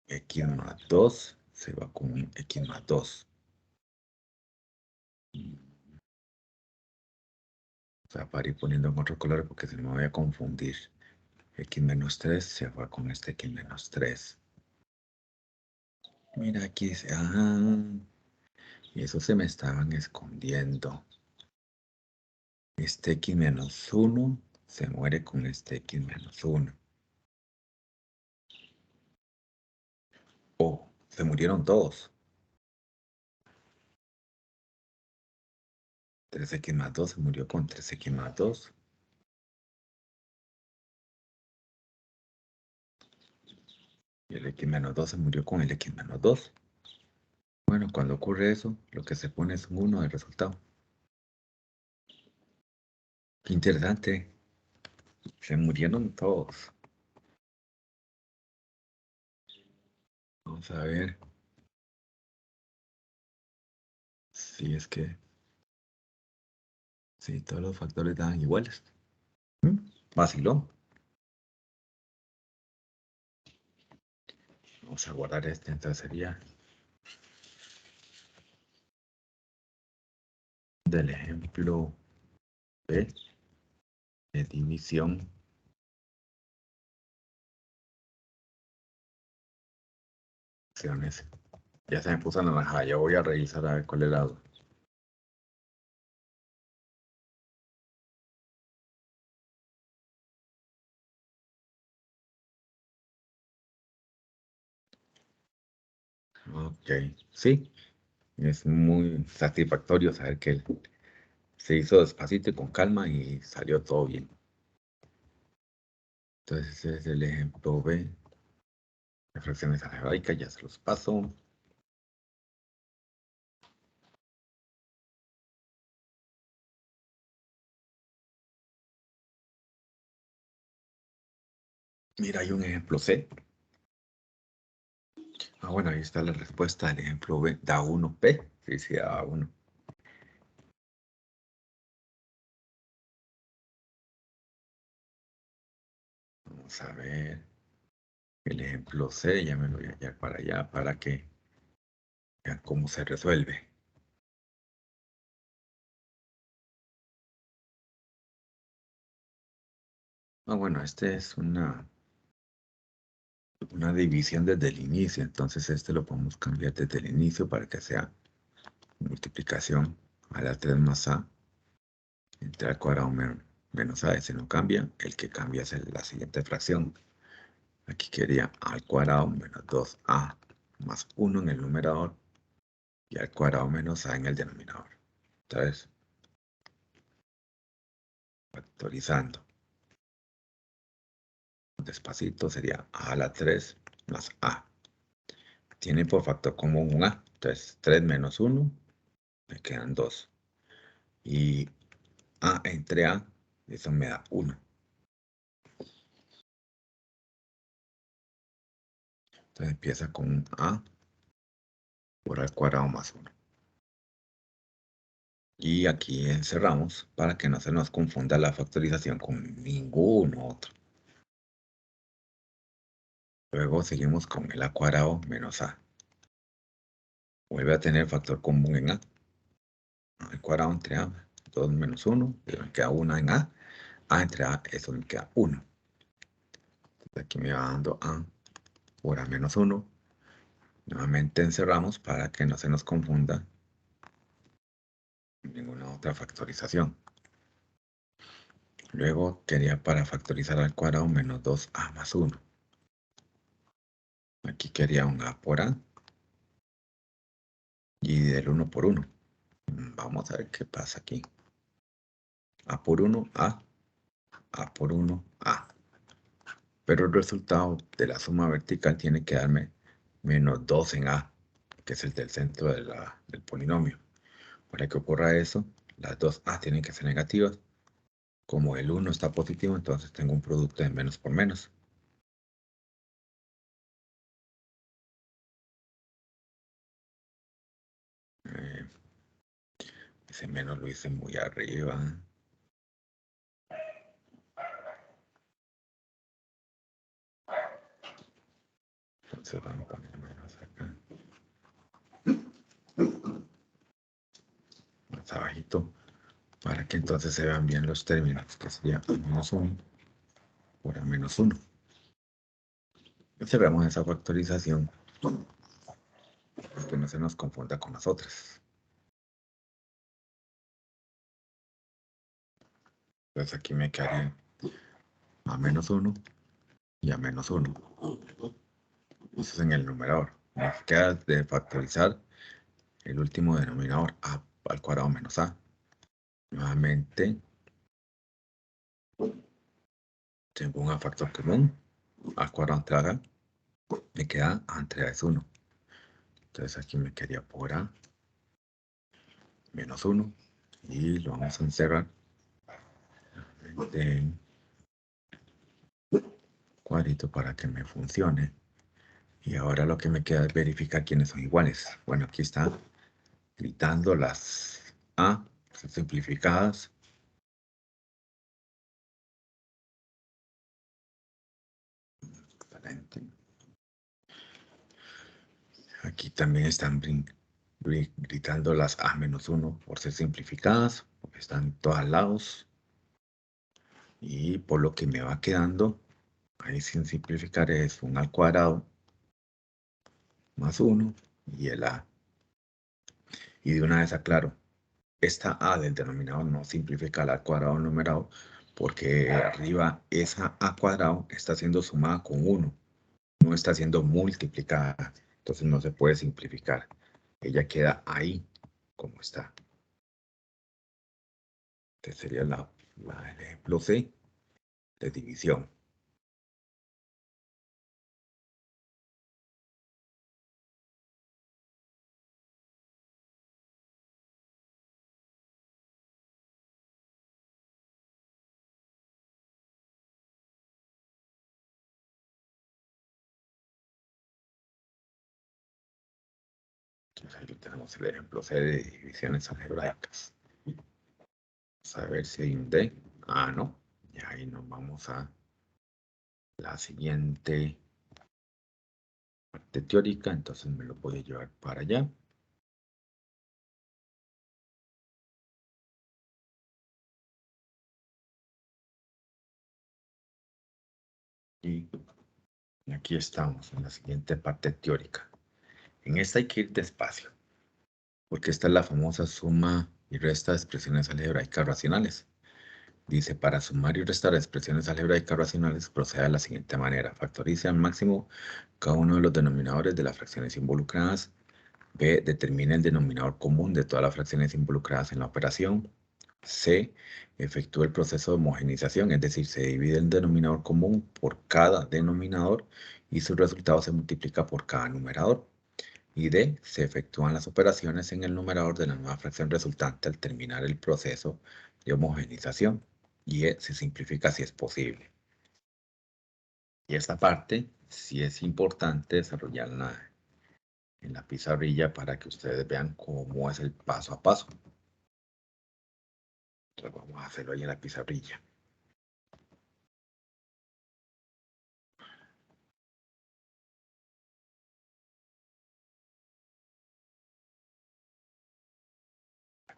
X más 2 se va con un x más 2. O sea, para ir poniendo en otro color porque si no me voy a confundir. X menos 3 se va con este x menos 3. Mira aquí dice, y eso se me estaban escondiendo. Este x menos 1 se muere con este x menos 1. Oh, se murieron todos. 3x más 2 se murió con 3x más 2. Y el x menos 2 se murió con el x menos 2. Bueno, cuando ocurre eso, lo que se pone es un 1 de resultado. Qué interesante. Se murieron todos. Vamos a ver. Si es que... Sí, todos los factores dan iguales. Vaciló. Vamos a guardar este, entonces sería del ejemplo B de división fracciones. Ya se me puso naranja, ya voy a revisar a ver cuál es la duda. Ok, sí, es muy satisfactorio saber que se hizo despacito y con calma y salió todo bien. Entonces ese es el ejemplo B de fracciones algebraicas, ya se los paso. Mira, hay un ejemplo C. Ah, bueno, ahí está la respuesta del ejemplo B. Da 1P. Sí, sí, da 1. Vamos a ver. El ejemplo C, ya me lo voy a hallar para allá, para que vean cómo se resuelve. Ah, bueno, este es una división desde el inicio, entonces este lo podemos cambiar desde el inicio para que sea multiplicación a la 3 más a entre al cuadrado menos a. Ese no cambia, el que cambia es la siguiente fracción. Aquí quería a al cuadrado menos 2a más 1 en el numerador y al cuadrado menos a en el denominador. Entonces, factorizando. Despacito sería a a la 3 más a. Tiene por factor común un a. Entonces, 3 menos 1, me quedan 2. Y a entre a, eso me da 1. Entonces empieza con un a por al cuadrado más 1. Y aquí encerramos para que no se nos confunda la factorización con ningún otro. Luego seguimos con el a cuadrado menos a. Vuelve a tener factor común en a. Al cuadrado entre a, 2 menos 1, me queda 1 en a. A entre a, eso me queda 1. Entonces aquí me va dando a por a menos 1. Nuevamente encerramos para que no se nos confunda ninguna otra factorización. Luego quería para factorizar al cuadrado menos 2a más 1. Aquí quería un a por a y del 1 por 1. Vamos a ver qué pasa aquí. A por 1, a por 1, a. Pero el resultado de la suma vertical tiene que darme menos 2 en a, que es el del centro del polinomio. Para que ocurra eso, las dos a tienen que ser negativas. Como el 1 está positivo, entonces tengo un producto de menos por menos. Ese menos lo hice muy arriba. Entonces vamos a poner menos acá. Más abajito. Para que entonces se vean bien los términos, que sería a menos 1 por a menos 1. Cerramos esa factorización, que no se nos confunda con las otras. Entonces aquí me quedaría a menos 1 y a menos 1. Eso es en el numerador. Me queda de factorizar el último denominador, a al cuadrado menos a. Nuevamente, tengo un factor común, al cuadrado entre a, me queda a entre a es 1. Entonces aquí me quedaría por a menos 1 y lo vamos a encerrar. cuadrito para que me funcione. Y ahora lo que me queda es verificar quiénes son iguales. Bueno, aquí está gritando las A simplificadas. Excelente. Aquí también están gritando las A-1 por ser simplificadas, porque están todos lados. Y por lo que me va quedando, ahí sin simplificar, es un al cuadrado más 1 y el A. Y de una vez aclaro, esta A del denominador no simplifica el al cuadrado numerado, porque arriba esa A cuadrado está siendo sumada con 1, no está siendo multiplicada, entonces no se puede simplificar. Ella queda ahí como está. Este sería el ejemplo C de división. Entonces aquí tenemos el ejemplo C de divisiones algebraicas. Vamos a ver si hay un D. Ah, no. Y ahí nos vamos a la siguiente parte teórica, entonces me lo voy a llevar para allá. Y aquí estamos en la siguiente parte teórica. En esta hay que ir despacio, porque esta es la famosa suma y resta de expresiones algebraicas racionales. Dice, para sumar y restar expresiones algebraicas racionales, procede de la siguiente manera. Factorice al máximo cada uno de los denominadores de las fracciones involucradas. B, determine el denominador común de todas las fracciones involucradas en la operación. C, efectúa el proceso de homogenización, es decir, se divide el denominador común por cada denominador y su resultado se multiplica por cada numerador. Y D, se efectúan las operaciones en el numerador de la nueva fracción resultante al terminar el proceso de homogenización. Y E, se simplifica si es posible. Y esta parte sí es importante desarrollarla en la pizarrilla para que ustedes vean cómo es el paso a paso. Entonces vamos a hacerlo ahí en la pizarrilla.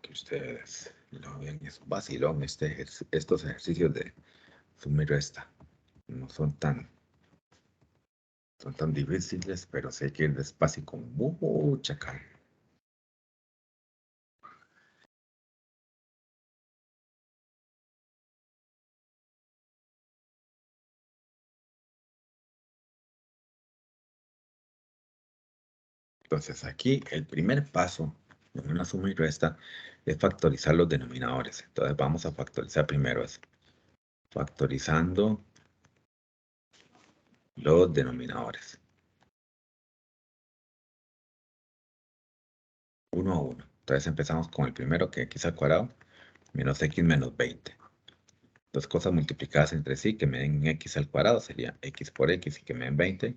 Que ustedes lo vean, es un vacilón estos ejercicios de suma y resta. No son tan difíciles, pero sé que ir despacio y con mucha calma. Entonces aquí el primer paso en una suma y resta es factorizar los denominadores. Entonces vamos a factorizar primero eso. Factorizando los denominadores. 1 a 1. Entonces empezamos con el primero, que x al cuadrado menos x menos 20. Dos cosas multiplicadas entre sí que me den x al cuadrado sería x por x y que me den 20.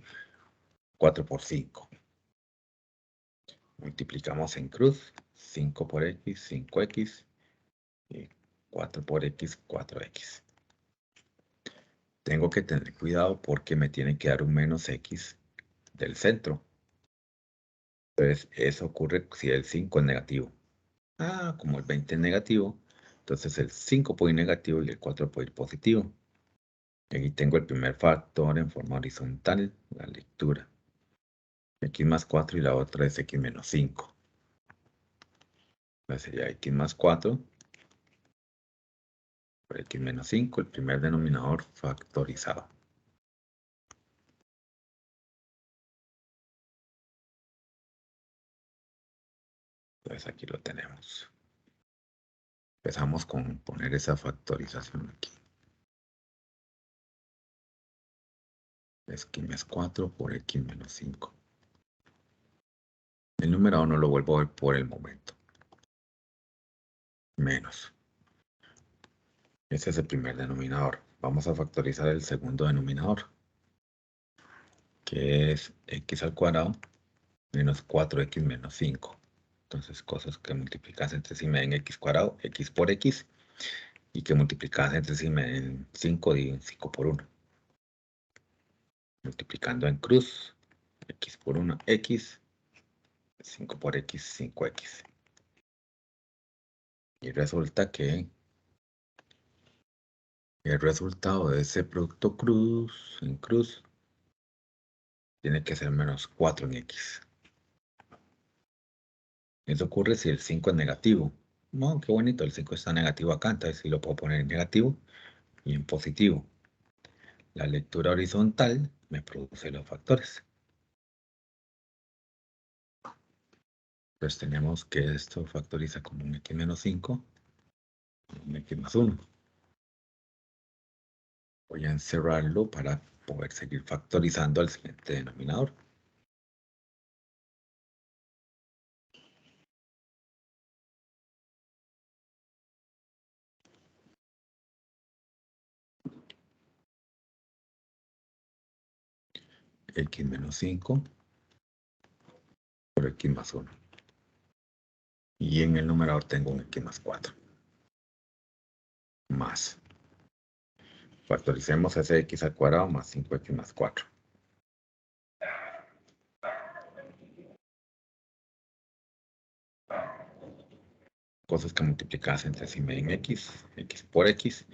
4 por 5. Multiplicamos en cruz. 5 por x, 5x. Y 4 por x, 4x. Tengo que tener cuidado porque me tiene que dar un menos x del centro. Entonces, eso ocurre si el 5 es negativo. Ah, como el 20 es negativo, entonces el 5 puede ir negativo y el 4 puede ir positivo. Aquí tengo el primer factor en forma horizontal, la lectura. X más 4 y la otra es x menos 5. Entonces sería x más 4 por x menos 5, el primer denominador factorizado. Entonces aquí lo tenemos. Empezamos con poner esa factorización aquí. X más 4 por x menos 5. El numerador no lo vuelvo a ver por el momento. Menos. Ese es el primer denominador. Vamos a factorizar el segundo denominador. que es x al cuadrado menos 4x menos 5. Entonces, cosas que multiplicas entre sí me den x cuadrado, x por x, y que multiplicas entre sí me den 5, digo 5 por 1. Multiplicando en cruz, x por 1, x, 5 por x, 5x. Y resulta que el resultado de ese producto cruz en cruz tiene que ser menos 4 en x. Eso ocurre si el 5 es negativo. No, qué bonito, el 5 está negativo acá, entonces sí lo puedo poner en negativo y en positivo. La lectura horizontal me produce los factores. Pues tenemos que esto factoriza como un x menos 5, un x más 1. Voy a encerrarlo para poder seguir factorizando al siguiente denominador. X menos 5 por x más 1. Y en el numerador tengo un x más 4. Más. Factoricemos ese x al cuadrado más 5x más 4. Cosas que multiplicas entre sí me den x, x por x,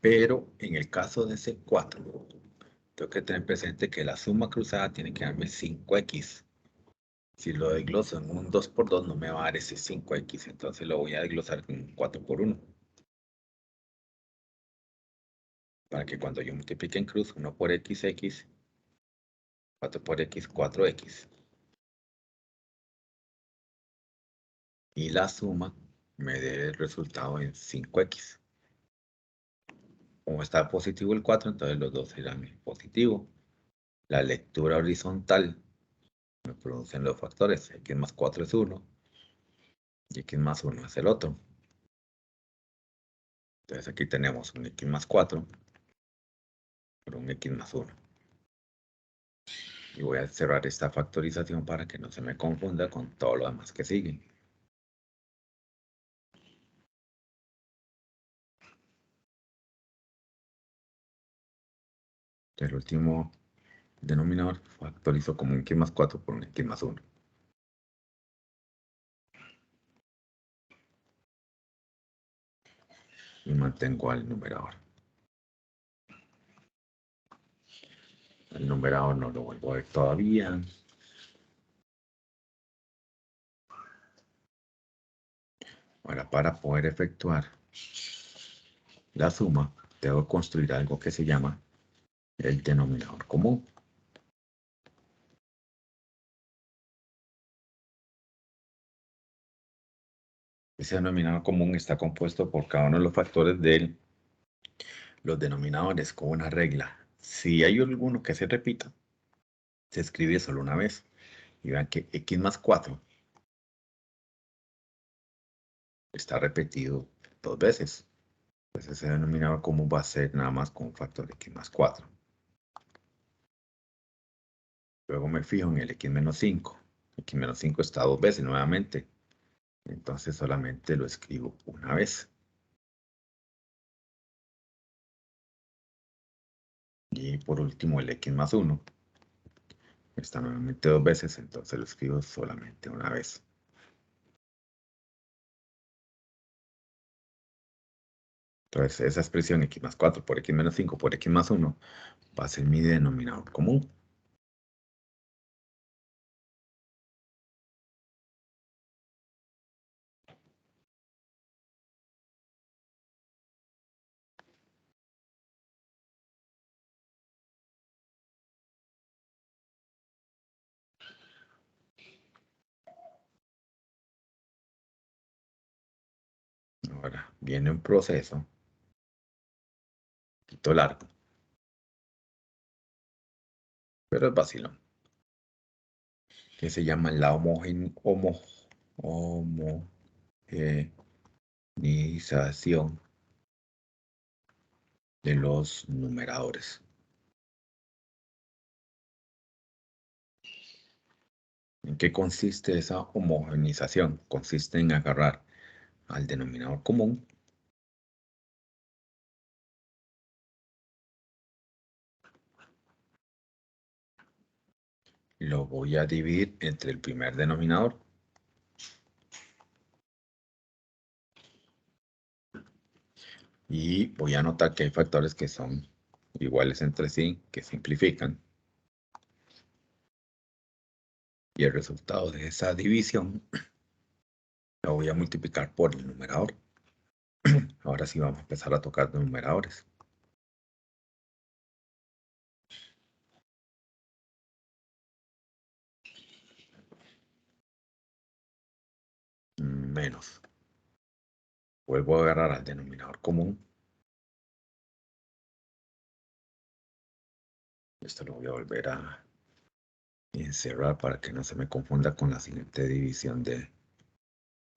pero en el caso de ese 4, tengo que tener presente que la suma cruzada tiene que darme 5x. Si lo desgloso en un 2 por 2 no me va a dar ese 5x, entonces lo voy a desglosar en un 4 por 1. Para que cuando yo multiplique en cruz 1 por x, x, 4 por x, 4x. Y la suma me dé el resultado en 5x. Como está positivo el 4, entonces los dos serán positivos. La lectura horizontal me producen los factores. X más 4 es 1 y x más 1 es el otro. Entonces aquí tenemos un x más 4 por un x más 1. Y voy a cerrar esta factorización para que no se me confunda con todo lo demás que siguen. El último denominador factorizo como un x más 4 por un x más 1. Y mantengo al numerador. El numerador no lo vuelvo a ver todavía. Ahora, para poder efectuar la suma, debo construir algo que se llama el denominador común. Ese denominador común está compuesto por cada uno de los factores de los denominadores con una regla. Si hay alguno que se repita, se escribe solo una vez. Y vean que x más 4 está repetido 2 veces. Pues ese denominador común va a ser nada más con un factor de x más 4. Luego me fijo en el x menos 5. X menos 5 está 2 veces nuevamente. Entonces solamente lo escribo una vez. Y por último el x más 1. Está nuevamente 2 veces, entonces lo escribo solamente una vez. Entonces esa expresión x más 4 por x menos 5 por x más 1 va a ser mi denominador común. Ahora viene un proceso un poquito largo, pero es vacilón, que se llama la homogenización de los numeradores. ¿En qué consiste esa homogeneización? Consiste en agarrar al denominador común lo voy a dividir entre el primer denominador y voy a notar que hay factores que son iguales entre sí, que simplifican. Y el resultado de esa división lo voy a multiplicar por el numerador. Ahora sí vamos a empezar a tocar los numeradores. Menos. Vuelvo a agarrar al denominador común. Esto lo voy a volver a encerrar para que no se me confunda con la siguiente división del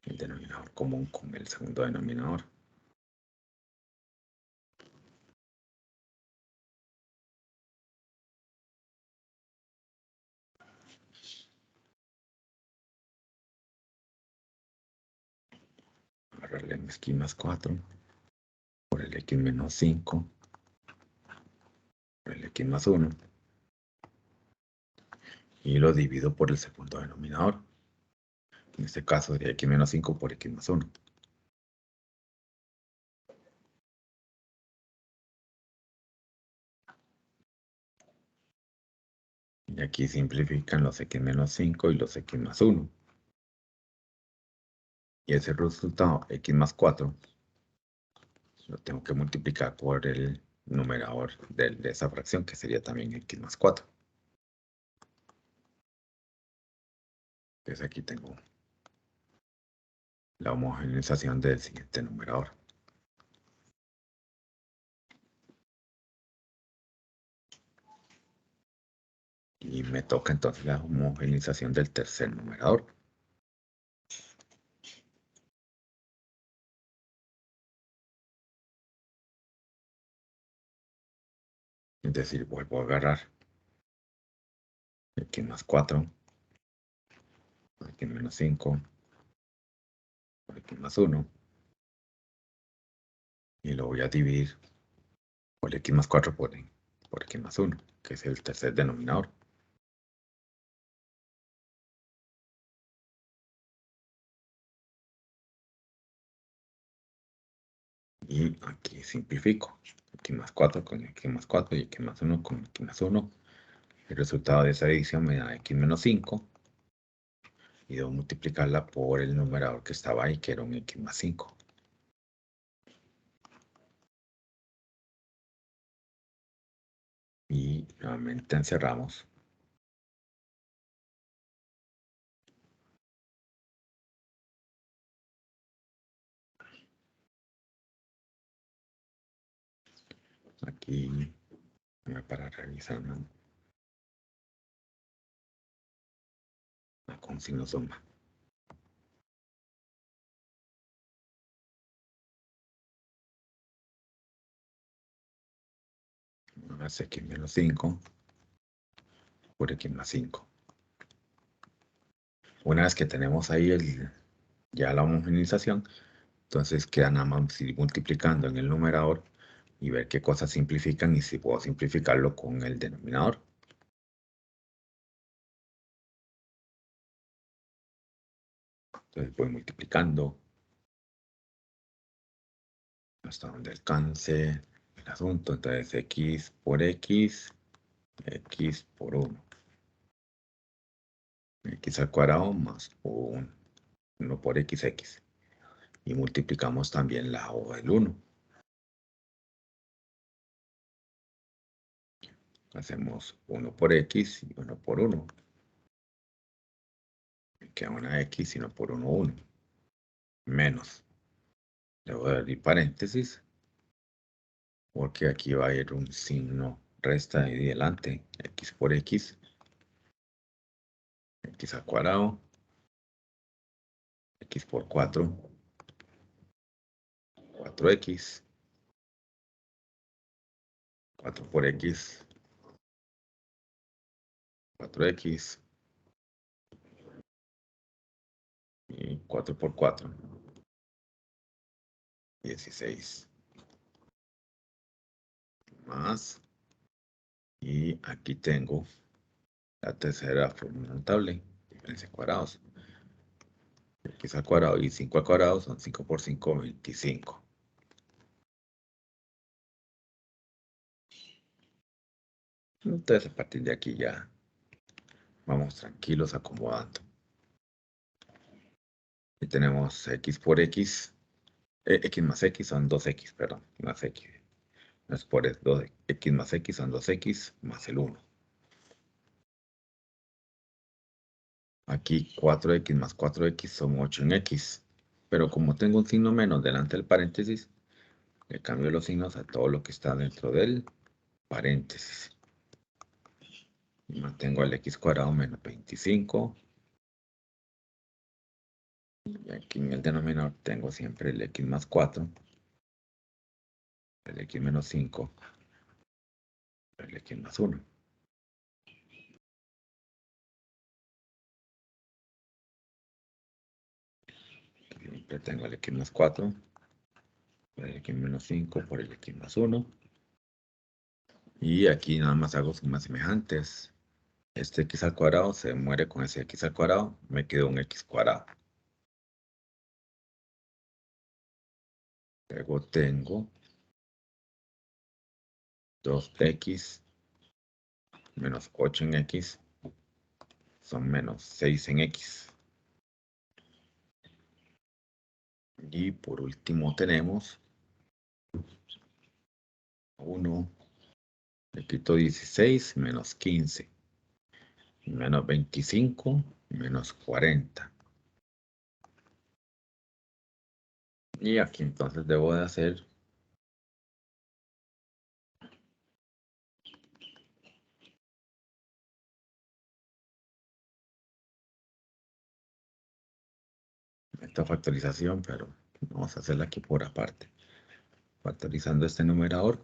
denominador común con el segundo denominador. Agarrarle el x más 4 por el x menos 5 por el x más 1 y lo divido por el segundo denominador. En este caso sería x menos 5 por x más 1. Y aquí simplifican los x menos 5 y los x más 1. Y ese resultado, x más 4, lo tengo que multiplicar por el numerador de esa fracción, que sería también x más 4. Entonces aquí tengo la homogeneización del siguiente numerador. Y me toca entonces la homogeneización del tercer numerador. Es decir, vuelvo a agarrar x más 4, x menos 5, por x más 1, y lo voy a dividir por x más 4 por x más 1, que es el tercer denominador. Y aquí simplifico. X más 4 con x más 4 y x más 1 con x más 1. El resultado de esa división me da x menos 5. Y debo multiplicarla por el numerador que estaba ahí, que era un x más 5. Y nuevamente encerramos. Aquí voy a parar revisar con signo suma. Más x menos 5 por x más 5. Una vez que tenemos ahí ya la homogeneización, entonces queda nada más ir multiplicando en el numerador y ver qué cosas simplifican y si puedo simplificarlo con el denominador. Entonces voy multiplicando hasta donde alcance el asunto. Entonces x por x, x por 1. X al cuadrado más 1 por x. Y multiplicamos también la o del 1. Hacemos 1 por x y 1 por 1. Me queda una x y 1 por 1, 1. Menos. Le voy a dar paréntesis. Porque aquí va a ir un signo resta ahí delante. X por x. X al cuadrado. X por 4. 4x. 4 por x. 4x. Y 4 por 4. 16. Más. Y aquí tengo la tercera fórmula notable. Diferencia de cuadrados. X al cuadrado y 5 al cuadrado son 5 por 5, 25. Entonces, a partir de aquí ya vamos tranquilos acomodando. Y tenemos x por x. X más x son 2x, perdón, más x. No es por 2x más x son 2x más el 1. Aquí 4x más 4x son 8 en x. Pero como tengo un signo menos delante del paréntesis, le cambio los signos a todo lo que está dentro del paréntesis. Y mantengo el x cuadrado menos 25. Y aquí en el denominador tengo siempre el x más 4, el x menos 5, el x más 1. Siempre tengo el x más 4, por el x menos 5, por el x más 1. Y aquí nada más hago sumas semejantes. Este x al cuadrado se muere con ese x al cuadrado, me quedó un x cuadrado. Luego tengo 2x menos 8 en x son menos 6 en x. Y por último tenemos 1, le quito 16 menos 15, menos 25 menos 40. Y aquí entonces debo de hacer esta factorización, pero vamos a hacerla aquí por aparte. Factorizando este numerador.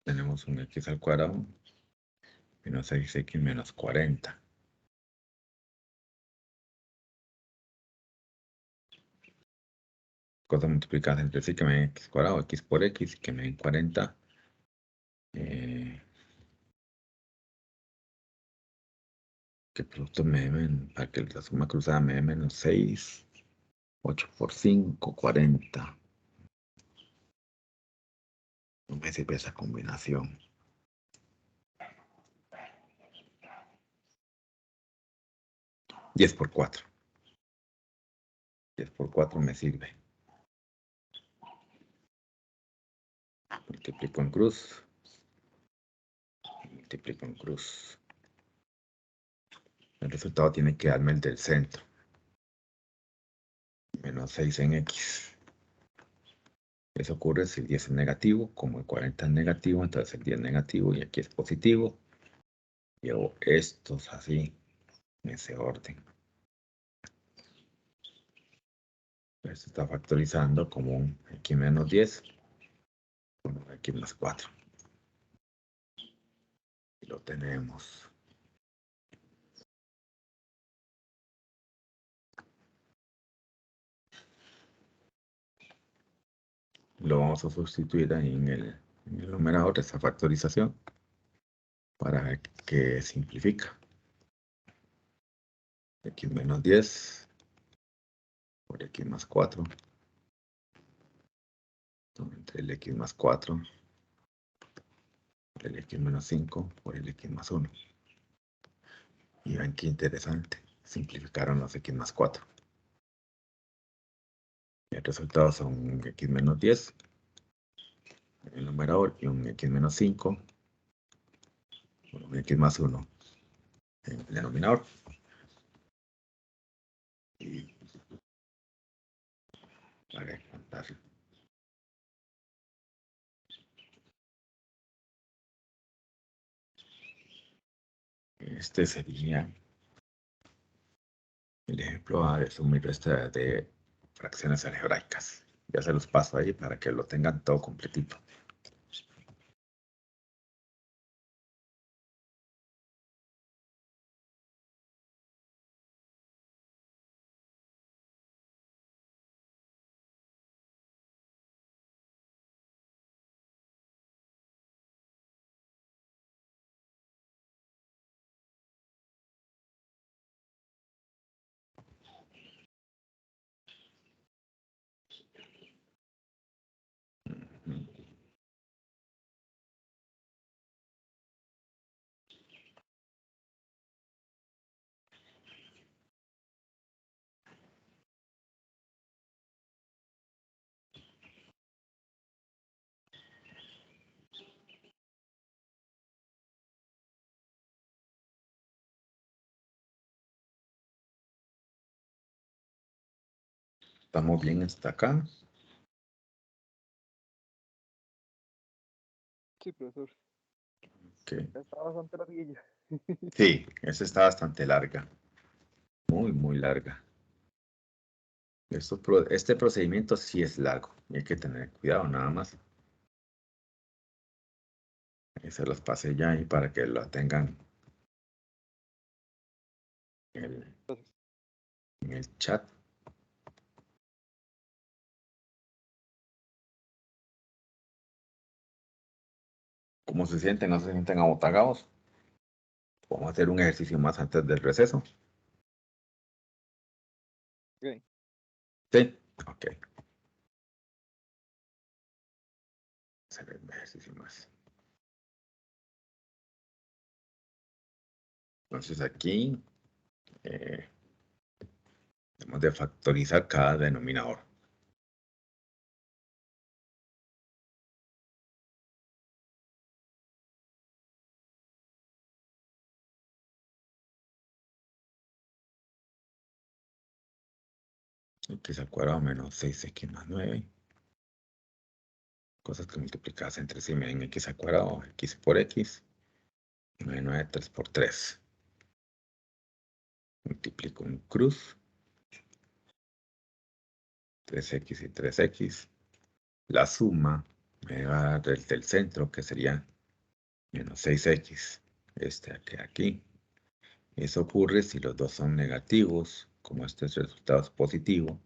Tenemos un x al cuadrado menos 6x menos 40. Cosas multiplicadas entre sí que me den x cuadrado, x por x, que me den 40. ¿Qué producto me den? Para que la suma cruzada me dé menos 6. 8 por 5, 40. No me sirve esa combinación. $10 por 4. 10 por 4 me sirve. Multiplico en cruz. Multiplico en cruz. El resultado tiene que darme el del centro. Menos 6 en x. Eso ocurre si el 10 es negativo. Como el 40 es negativo, entonces el 10 es negativo y aquí es positivo. Llevo estos así, en ese orden. Esto está factorizando como un x menos 10. Bueno, x más 4. Y lo tenemos. Lo vamos a sustituir ahí en el numerador de esa factorización para ver que simplifica. X menos 10 por x más 4. Entre el x más 4 por el x menos 5 por el x más 1. Y ven qué interesante. Simplificaron los x más 4. Y el resultado son un x menos 10 en el numerador y un x menos 5 por un x más 1 en el denominador. Y para contarlo. Este sería el ejemplo A de suma y resta de fracciones algebraicas. Ya se los paso ahí para que lo tengan todo completito. ¿Estamos bien hasta acá? Sí, profesor. Ok. Está bastante larguilla. Sí, esa está bastante larga. Muy larga. Este procedimiento sí es largo. Y hay que tener cuidado nada más. Ahí se los pasé ya ahí para que lo tengan en el chat. ¿Cómo se sienten? ¿No se sienten abotagados? Vamos a hacer un ejercicio más antes del receso. Ok. Sí, ok. Hacer un ejercicio más. Entonces aquí debemos de factorizar cada denominador. X al cuadrado menos 6x más 9. Cosas que multiplicadas entre sí me den x al cuadrado, x por x. 9, 3 por 3. Multiplico un cruz. 3x y 3x. La suma me va a dar el del centro, que sería menos 6x. Este aquí. Eso ocurre si los dos son negativos. Como este resultado es positivo,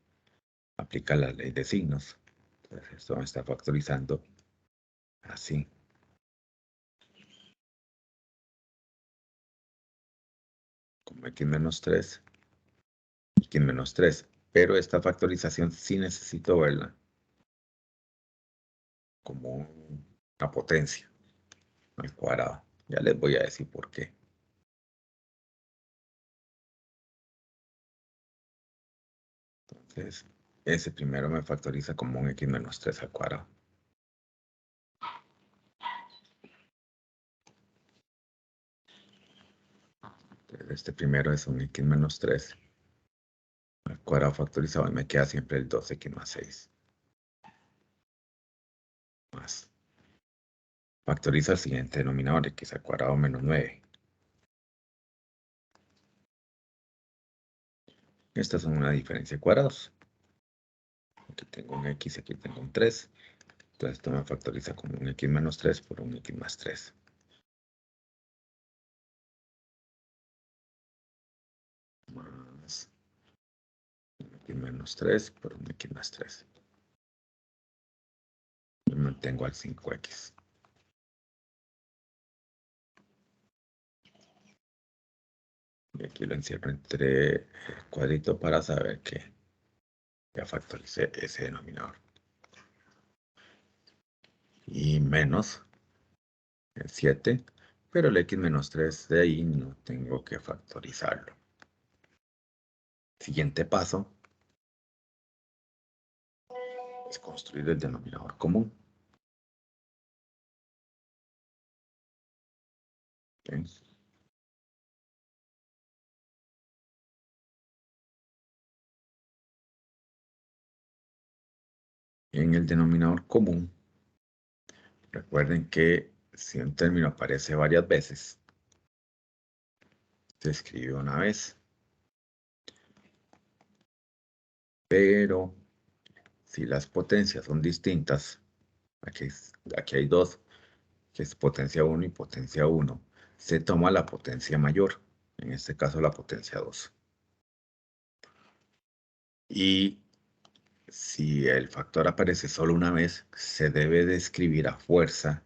aplica la ley de signos. Entonces esto me está factorizando así. Como x menos 3, x menos 3. Pero esta factorización sí necesito verla como una potencia al cuadrado. Ya les voy a decir por qué. Entonces, ese primero me factoriza como un x menos 3 al cuadrado. Entonces, este primero es un x menos 3 al cuadrado factorizado y me queda siempre el 2x más 6. Más. Factoriza el siguiente denominador, x al cuadrado menos 9. Estas son una diferencia de cuadrados. Aquí tengo un x y aquí tengo un 3. Entonces esto me factoriza como un x menos 3 por un x más 3. Más un x menos 3 por un x más 3. Y mantengo al 5x. Y aquí lo encierro entre el cuadrito para saber que ya factoricé ese denominador. Y menos el 7, pero el x menos 3 de ahí no tengo que factorizarlo. Siguiente paso es construir el denominador común. ¿Okay? En el denominador común, recuerden que si un término aparece varias veces, se escribe una vez. Pero si las potencias son distintas, aquí hay dos, que es potencia 1 y potencia 1, se toma la potencia mayor, en este caso la potencia 2. Y si el factor aparece solo una vez, se debe de escribir a fuerza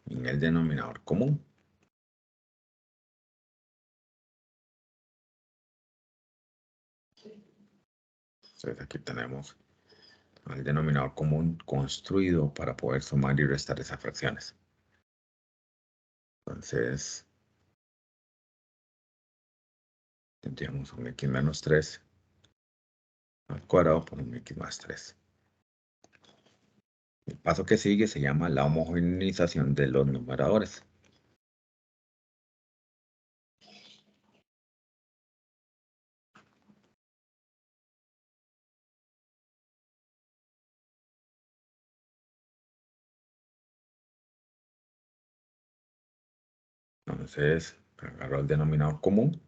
en el denominador común. Entonces aquí tenemos el denominador común construido para poder sumar y restar esas fracciones. Entonces, tendríamos un x menos 3 al cuadrado por un x más 3. El paso que sigue se llama la homogeneización de los numeradores. Entonces, agarro el denominador común.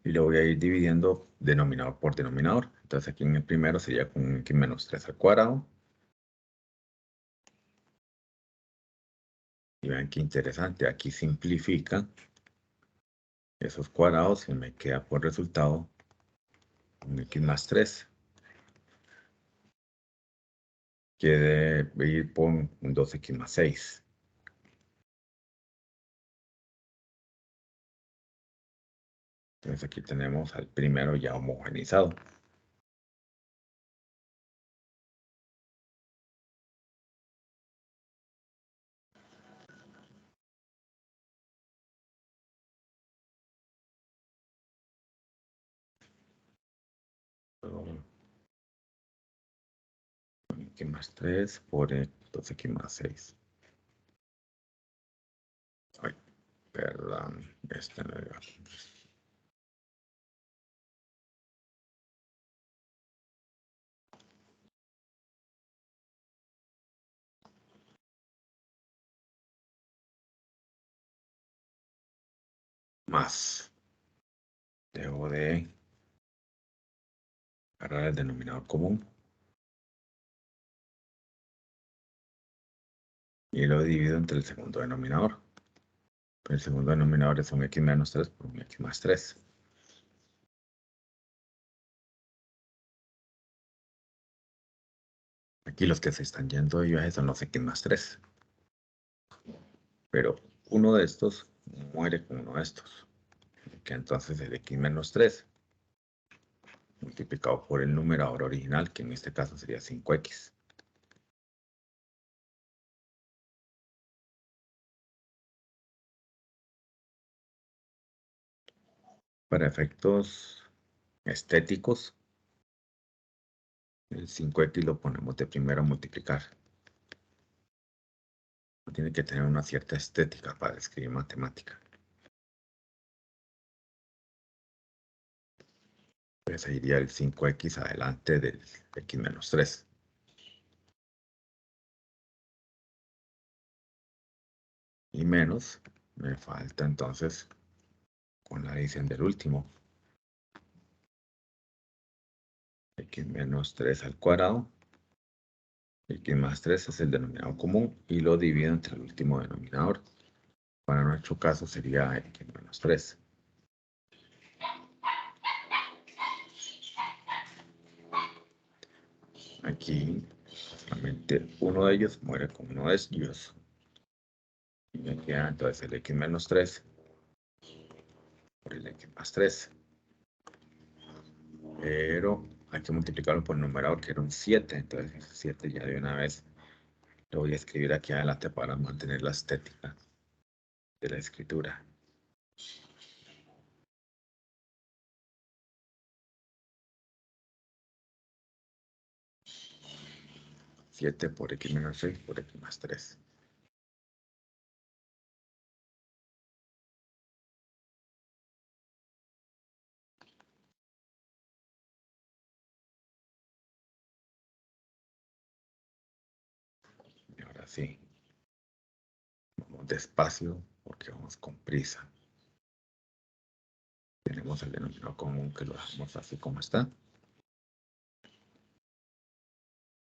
Y lo voy a ir dividiendo denominador por denominador. Entonces aquí en el primero sería con x menos 3 al cuadrado. Y vean qué interesante, aquí simplifica esos cuadrados y me queda por resultado un x más 3. Que debe ir por un 2x más 6. Entonces aquí tenemos al primero ya homogeneizado. X más 3 por 2x más 6. Ay, perdón, este no era. Más. Debo de agarrar el denominador común. Y lo divido entre el segundo denominador. El segundo denominador es un x menos 3 por un x más 3. Aquí los que se están yendo de viaje son los x más 3. Pero uno de estos muere con uno de estos. Que entonces el x menos 3 multiplicado por el numerador original, que en este caso sería 5x. Para efectos estéticos, el 5x lo ponemos de primero a multiplicar. Tiene que tener una cierta estética para escribir matemática. Pues ahí iría el 5x adelante del x menos 3. Y menos, me falta entonces con la adición del último. X menos 3 al cuadrado. X más 3 es el denominador común y lo divido entre el último denominador. Para nuestro caso sería x menos 3. Aquí solamente uno de ellos muere con uno de ellos. Y me queda entonces el x menos 3 por el x más 3. Pero hay que multiplicarlo por el numerador que era un 7. Entonces ese 7 ya de una vez lo voy a escribir aquí adelante para mantener la estética de la escritura. 7 por x menos 6 por x más 3. Y ahora sí, vamos despacio porque vamos con prisa. Tenemos el denominador común que lo dejamos así como está.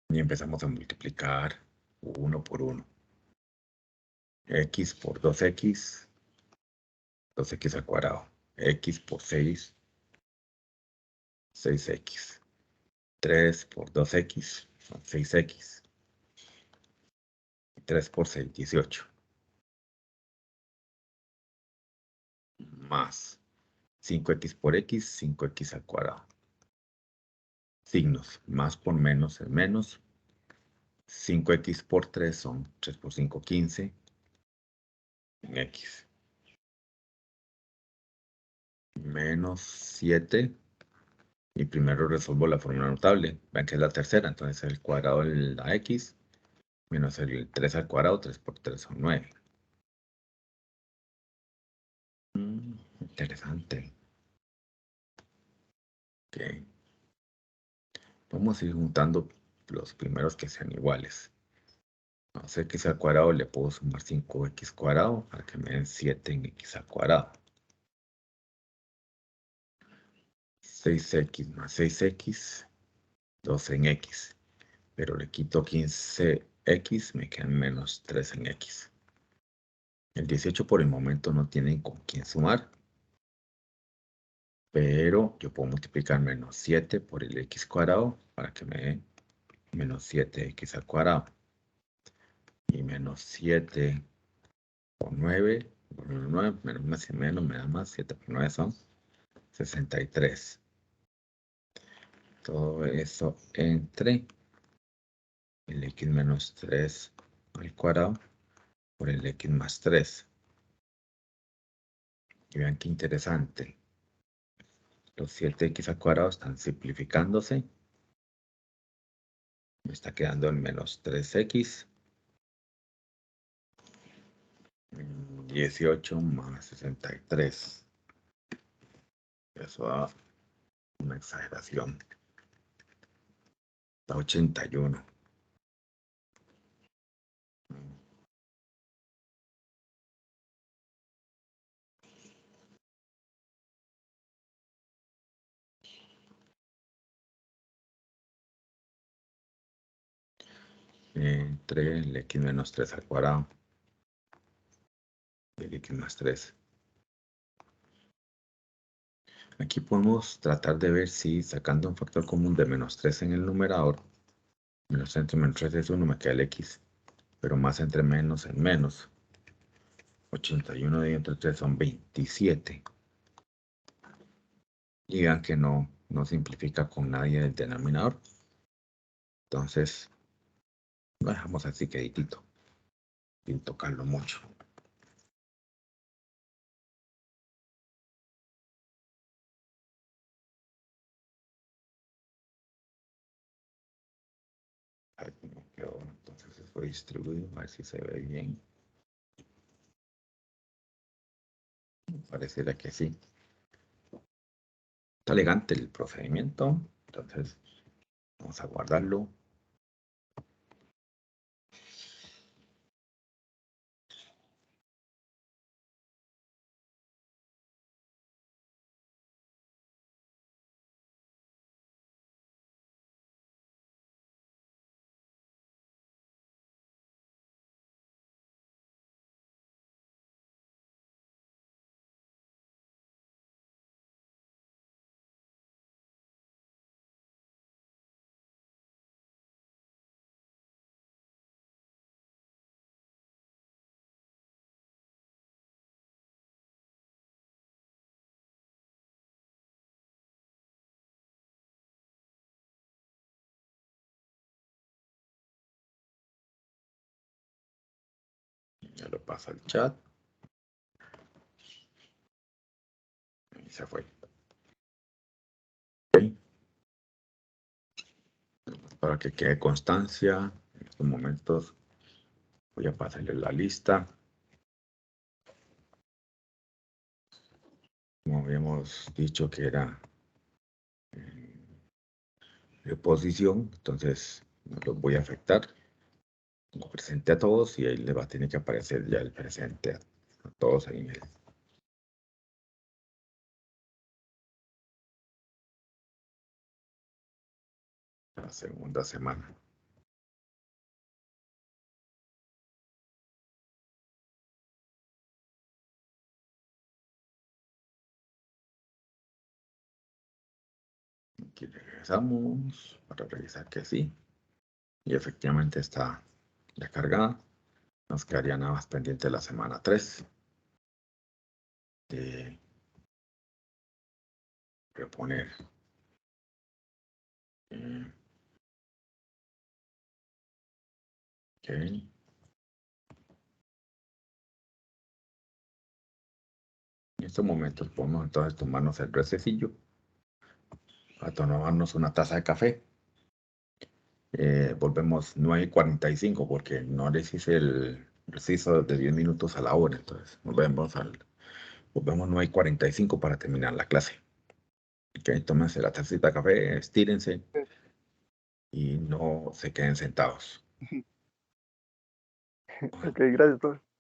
Y empezamos a multiplicar 1 por 1. X por 2x, 2x al cuadrado. X por 6, 6x. 3 por 2x, son 6x. 3 por 6, 18. Más 5x por x, 5x al cuadrado. Signos, más por menos es menos. 5x por 3 son 3 por 5, 15. En x. Menos 7. Y primero resuelvo la fórmula notable. Vean que es la tercera, entonces el cuadrado de la x menos el 3 al cuadrado, 3 por 3 son 9. Interesante. Ok. Vamos a ir juntando los primeros que sean iguales. A x al cuadrado le puedo sumar 5x cuadrado para que me den 7 en x al cuadrado. 6x más 6x, 12 en x. Pero le quito 15x, me quedan menos 3 en x. El 18 por el momento no tienen con quién sumar. Pero yo puedo multiplicar menos 7 por el x cuadrado para que me dé menos 7x al cuadrado. Y menos 7 por 9, menos 9, menos más y menos, me da más. 7 por 9 son 63. Todo eso entre el x menos 3 al cuadrado por el x más 3. Y vean qué interesante. Los 7x al cuadrado están simplificándose. Me está quedando el menos 3x. 18 más 63. Eso da una exageración. Da 81. Entre el x menos 3 al cuadrado. El x más 3. Aquí podemos tratar de ver si sacando un factor común de menos 3 en el numerador, menos 3 entre menos 3 es 1, me queda el x, pero más entre menos en menos. 81 dividido entre 3 son 27. Y vean que no simplifica con nadie el denominador. Entonces, lo dejamos así queditito, sin tocarlo mucho. A ver cómo quedó. Entonces eso distribuido, a ver si se ve bien. Pareciera que sí. Está elegante el procedimiento. Entonces vamos a guardarlo. Ya lo pasa al chat. Y se fue. Okay. Para que quede constancia, en estos momentos voy a pasarle la lista. Como habíamos dicho que era de posición, entonces no los voy a afectar. Lo presente a todos y ahí le va a tener que aparecer ya el presente a todos ahí en el la segunda semana. Aquí regresamos para revisar que sí. Y efectivamente está ya cargada. Nos quedaría nada más pendiente la semana 3. De reponer. Ok. En estos momentos podemos entonces tomarnos el rececillo. A tomarnos una taza de café. Volvemos 9:45 porque no les hice el preciso de 10 minutos a la hora. Entonces volvemos 9:45 para terminar la clase. Ok, tómense la tacita de café, estírense y no se queden sentados. Ok, gracias, profe.